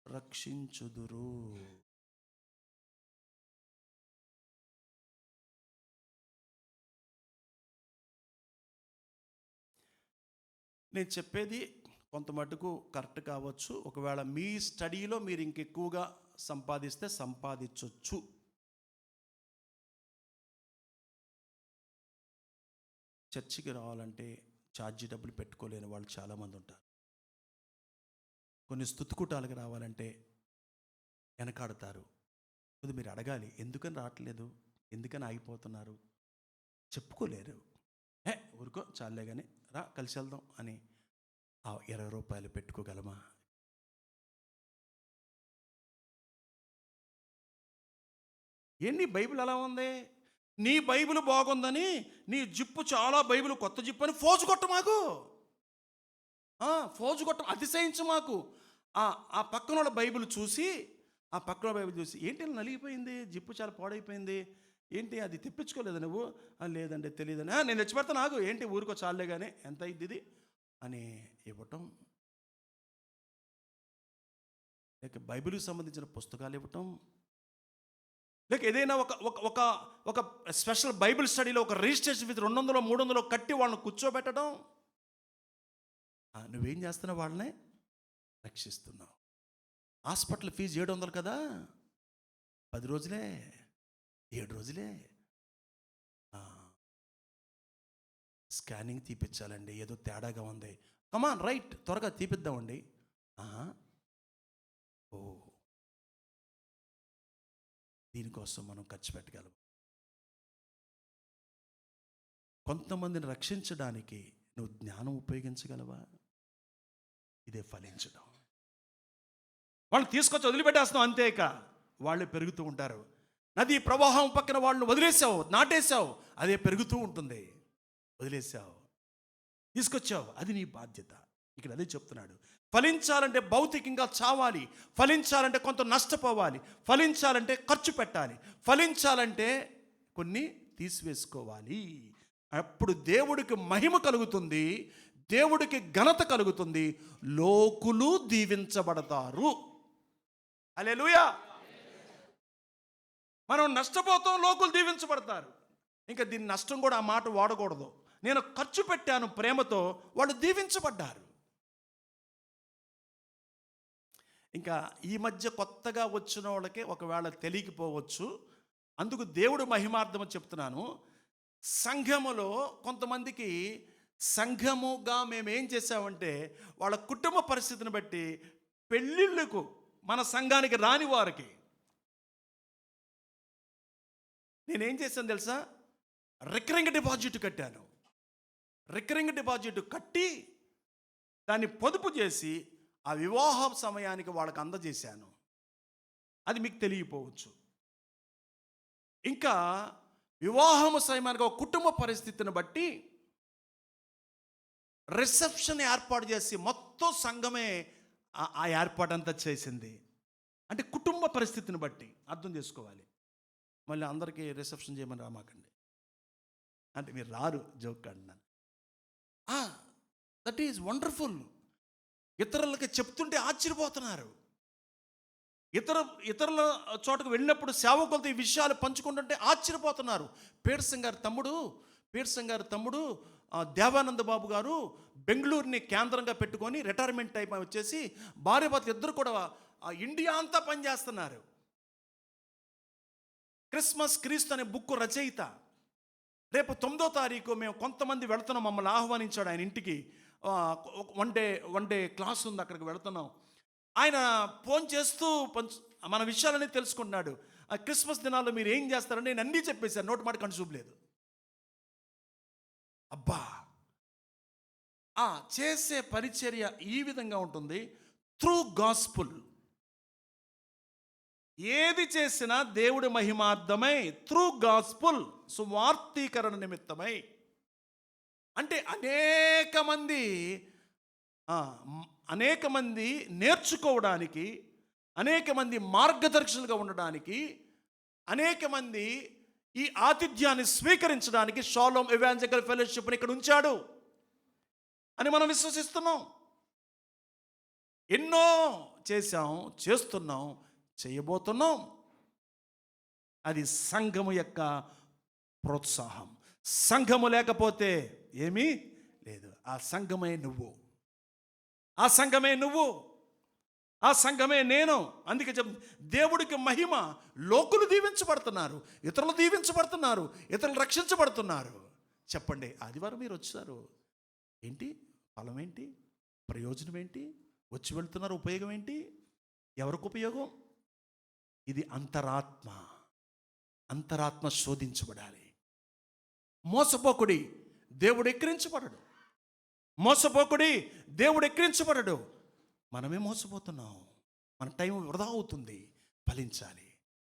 రక్షించుదురు. నేను చెప్పేది కొంత మటుకు కరెక్ట్ కావచ్చు. ఒకవేళ మీ స్టడీలో మీరు ఇంకెక్కువగా సంపాదిస్తే సంపాదించవచ్చు. చర్చికి రావాలంటే ఛార్జీ డబ్బులు పెట్టుకోలేని వాళ్ళు చాలామంది ఉంటారు. కొన్ని స్తుతికూటాలకు రావాలంటే వెనకాడతారు. అది మీరు అడగాలి, ఎందుకని రావట్లేదు, ఎందుకని ఆగిపోతున్నారు, చెప్పుకోలేరు. ఊరుకో చాలే కానీ రా కలిసి వెళ్దాం అని ఆ 20 రూపాయలు పెట్టుకోగలమా? ఏంటి బైబిల్ అలా ఉంది? నీ బైబిల్ బాగుందని నీ జిప్పు చాలా బైబిల్ కొత్త జిప్పు అని ఫోజు కొట్ట మాకు, ఫోజు కొట్ట అతిశయించు మాకు. ఆ పక్కన వాళ్ళ బైబిల్ చూసి ఏంటి నలిగిపోయింది, జిప్పు చాలా పాడైపోయింది, ఏంటి అది తెప్పించుకోలేదు నువ్వు? లేదండి తెలియదని. నేను తెచ్చి పెడతాను నాకు, ఏంటి ఊరికో చాలే కానీ ఎంత అయింది ఇది అని ఇవ్వటం, లేక బైబిల్కి సంబంధించిన పుస్తకాలు ఇవ్వటం, లేక ఏదైనా ఒక స్పెషల్ బైబిల్ స్టడీలో ఒక రిజిస్ట్రేషన్ విత్ 200 300 కట్టి వాళ్ళని కూర్చోబెట్టడం. నువ్వేం చేస్తున్నావు? వాళ్ళనే రక్షిస్తున్నావు. హాస్పిటల్ ఫీజు 700 కదా, 10 రోజులే 7 రోజులే. స్కానింగ్ తీపిచ్చాలండి, ఏదో తేడాగా ఉంది, కమాన్ రైట్ త్వరగా తీపిద్దామండి. ఓ దీనికోసం మనం ఖర్చు పెట్టగలం. కొంతమందిని రక్షించడానికి నువ్వు జ్ఞానం ఉపయోగించగలవా? ఇదే ఫలించడం. వాళ్ళు తీసుకొచ్చి వదిలిపెట్టేస్తున్నావు అంతేక, వాళ్ళు పెరుగుతూ ఉంటారు. నది ప్రవాహం పక్కన వాళ్ళని వదిలేసావు, నాటేశావు, అదే పెరుగుతూ ఉంటుంది. వదిలేసావు, తీసుకొచ్చావు, అది నీ బాధ్యత. ఇక్కడ అదే చెప్తున్నాడు. ఫలించాలంటే భౌతికంగా చావాలి, ఫలించాలంటే కొంత నష్టపోవాలి, ఫలించాలంటే ఖర్చు పెట్టాలి, ఫలించాలంటే కొన్ని తీసివేసుకోవాలి. అప్పుడు దేవుడికి మహిమ కలుగుతుంది, దేవుడికి ఘనత కలుగుతుంది, లోకులు దీవించబడతారు. హల్లెలూయా. మనం నష్టపోతాం, లోకులు దీవించబడతారు. ఇంకా దీని నష్టం కూడా ఆ మాట వాడకూడదు. నేను ఖర్చు పెట్టాను ప్రేమతో, వాళ్ళు దీవించబడ్డారు. ఇంకా ఈ మధ్య కొత్తగా వచ్చిన వాళ్ళకే ఒకవేళ తెలియకపోవచ్చు, అందుకు దేవుడు మహిమార్థం చెప్తున్నాను. సంఘములో కొంతమందికి సంఘముగా మేము ఏం చేసామంటే, వాళ్ళ కుటుంబ పరిస్థితిని బట్టి పెళ్ళిళ్ళకు మన సంఘానికి రాని వారికి నేనేం చేశాను తెలుసా? రికరింగ్ డిపాజిట్ కట్టాను. రికరింగ్ డిపాజిట్ కట్టి దాన్ని పొదుపు చేసి ఆ వివాహ సమయానికి వాళ్ళకి అందజేశాను. అది మీకు తెలియపోవచ్చు. ఇంకా వివాహం సమయానికి ఒక కుటుంబ పరిస్థితిని బట్టి రిసెప్షన్ ఏర్పాటు చేసి మొత్తం సంఘమే ఆ ఏర్పాటు అంతా చేసింది. అంటే కుటుంబ పరిస్థితిని బట్టి అర్థం చేసుకోవాలి. మళ్ళీ అందరికీ రిసెప్షన్ చేయమని రామాకండి, అంటే మీరు రారు, జోక్ అంటున్నాను. That is wonderful. ఇతరులకి చెప్తుంటే ఆశ్చర్యపోతున్నారు. ఇతరుల చోటకు వెళ్ళినప్పుడు సేవకులతో ఈ విషయాలు పంచుకుంటుంటే ఆశ్చర్యపోతున్నారు. పీర్సన్ గారి తమ్ముడు దేవానంద బాబు గారు బెంగళూరుని కేంద్రంగా పెట్టుకొని రిటైర్మెంట్ టైప్ వచ్చేసి భార్యాభర్తలు ఇద్దరు కూడా ఇండియా అంతా పనిచేస్తున్నారు. క్రిస్మస్ క్రీస్తు అనే బుక్ రచయిత. రేపు 9వ తారీఖు మేము కొంతమంది వెళుతున్నాం, మమ్మల్ని ఆహ్వానించాడు ఆయన ఇంటికి. వన్ డే క్లాస్ ఉంది, అక్కడికి వెళుతున్నాం. ఆయన ఫోన్ చేస్తూ మన విషయాలన్నీ తెలుసుకుంటున్నాడు. ఆ క్రిస్మస్ దినాల్లో మీరు ఏం చేస్తారని నేను అన్నీ చెప్పేశాను, నోటి మాట కనుచూపలేదు. అబ్బా, చేసే పరిచర్య ఈ విధంగా ఉంటుంది. త్రూ గాస్పుల్ ఏది చేసినా దేవుడి మహిమార్థమై, త్రూ గాస్పుల్ సువార్తీకరణ నిమిత్తమై. అంటే అనేక మంది నేర్చుకోవడానికి, అనేక మంది మార్గదర్శకులుగా ఉండడానికి, అనేక మంది ఈ ఆతిథ్యాన్ని స్వీకరించడానికి షాలోమ్ ఎవాంజలికల్ ఫెలోషిప్ని ఇక్కడ ఉంచాడు అని మనం విశ్వసిస్తున్నాం. ఎన్నో చేశాం, చేస్తున్నాం, చేయబోతున్నాం. అది సంఘము యొక్క ప్రోత్సాహం. సంఘము లేకపోతే ఏమీ లేదు. ఆ సంఘమే నువ్వు, ఆ సంఘమే నువ్వు, ఆ సంఘమే నేను. అందుకే దేవుడికి మహిమ. లోకులు దీవించబడుతున్నారు, ఇతరులు దీవించబడుతున్నారు, ఇతరులు రక్షించబడుతున్నారు. చెప్పండి, ఆదివారం మీరు వచ్చారు, ఏంటి ఫలం ఏంటి, ప్రయోజనం ఏంటి, వచ్చి వెళ్తున్నారు, ఉపయోగం ఏంటి, ఎవరికి ఉపయోగం? ఇది అంతరాత్మ శోధించబడాలి. మోసపోకుడి, దేవుడు ఎక్కిరించబడడు. మోసపోకుడి, దేవుడు ఎక్కిరించబడడు. మనమే మోసపోతున్నాం. మన టైం వృధా అవుతుంది. ఫలించాలి,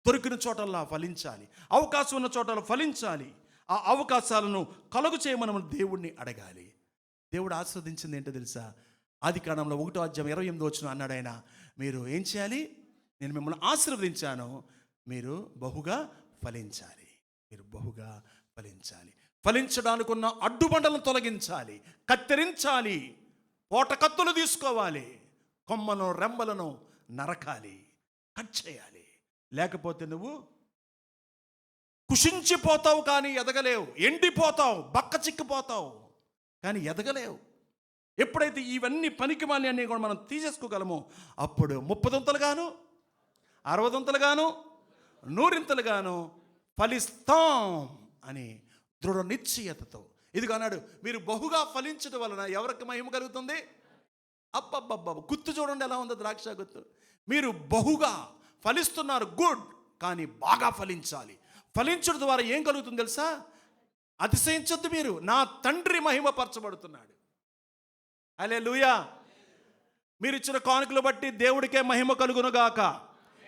దొరికిన చోటల్లా ఫలించాలి, అవకాశం ఉన్న చోటల్లో ఫలించాలి. ఆ అవకాశాలను కలుగు చేయమని దేవుణ్ణి అడగాలి. దేవుడు ఆస్వాదించింది ఏంటో తెలుసా? ఆదికాండంలో 1వ అధ్యాయం 28వ వచనం అన్నాడు ఆయన, మీరు ఏం చేయాలి? నేను మిమ్మల్ని ఆశీర్వదించాను, మీరు బహుగా ఫలించాలి. మీరు బహుగా ఫలించాలి. ఫలించడానికి ఉన్న అడ్డుబండలను తొలగించాలి, కత్తిరించాలి, పోటకత్తులు తీసుకోవాలి, కొమ్మను రెమ్మలను నరకాలి, కట్ చేయాలి. లేకపోతే నువ్వు కుషించిపోతావు కానీ ఎదగలేవు, ఎండిపోతావు, బక్క చిక్కిపోతావు కానీ ఎదగలేవు. ఎప్పుడైతే ఇవన్నీ పనికిమాలి అన్నీ కూడా మనం తీసేసుకోగలమో అప్పుడు 30 60 100 ఫలిస్తాం అని దృఢ నిశ్చయతతో. ఇదిగో అన్నాడు, మీరు బహుగా ఫలించడం వలన ఎవరికి మహిమ కలుగుతుంది? అబ్బబ్బబ్బ, గుత్తు చూడండి ఎలా ఉందో, ద్రాక్ష గుత్తు. మీరు బహుగా ఫలిస్తున్నారు, గుడ్, కానీ బాగా ఫలించాలి. ఫలించడం ద్వారా ఏం కలుగుతుంది తెలుసా? అతిశయించొద్దు, మీరు నా తండ్రి మహిమపరచబడుతున్నాడు. హల్లెలూయా. మీరు ఇచ్చిన కానుకలు బట్టి దేవుడికే మహిమ కలుగునుగాక.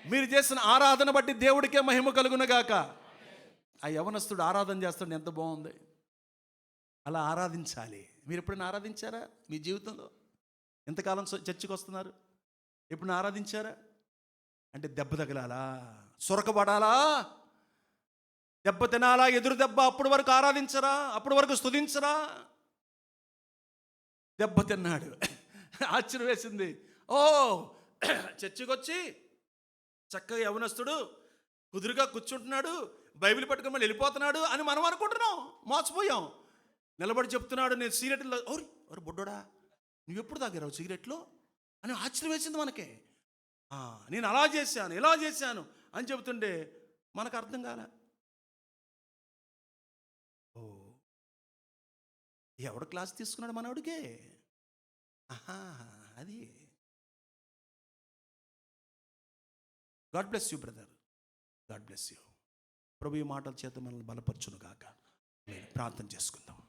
మీరు చేసిన ఆరాధన బట్టి దేవుడికే మహిమ కలుగునుగాక. ఆ యవనస్తుడు ఆరాధన చేస్తాడు, ఎంత బాగుంది. అలా ఆరాధించాలి. మీరు ఎప్పుడైనా ఆరాధించారా మీ జీవితంలో? ఎంతకాలం చర్చికి వస్తున్నారు? ఎప్పుడైనా ఆరాధించారా? అంటే దెబ్బ తగలాలా, సొరకబడాలా, దెబ్బ తినాలా, ఎదురు దెబ్బ, అప్పటి వరకు ఆరాధించరా, అప్పటి వరకు స్తుతించరా? దెబ్బ తిన్నాడు, ఆశ్చర్యం వేసింది. ఓ, చర్చికి వచ్చి చక్కగా యవనస్తుడు కుదురుగా కూర్చుంటున్నాడు, బైబిల్ పట్టుకొని మళ్ళీ వెళ్ళిపోతున్నాడు అని మనం అనుకుంటున్నాం. మోసపోయాం. నిలబడి చెప్తున్నాడు, నేను సిగరెట్లో, ఓరి బొడ్డోడా, నువ్వు ఎప్పుడు తాగారావు సిగరెట్లో అని ఆశ్చర్యం వేసింది మనకే. నేను అలా చేశాను, ఇలా చేశాను అని చెబుతుంటే మనకు అర్థం కాలే. ఓ, ఎవడు క్లాస్ తీసుకున్నాడు మనవాడికే? అది. God bless you brother, God bless you. ప్రభు ఈ మాటల చేత మనల్ని బలపరచును గాక. ప్రార్థన చేసుకుందాం.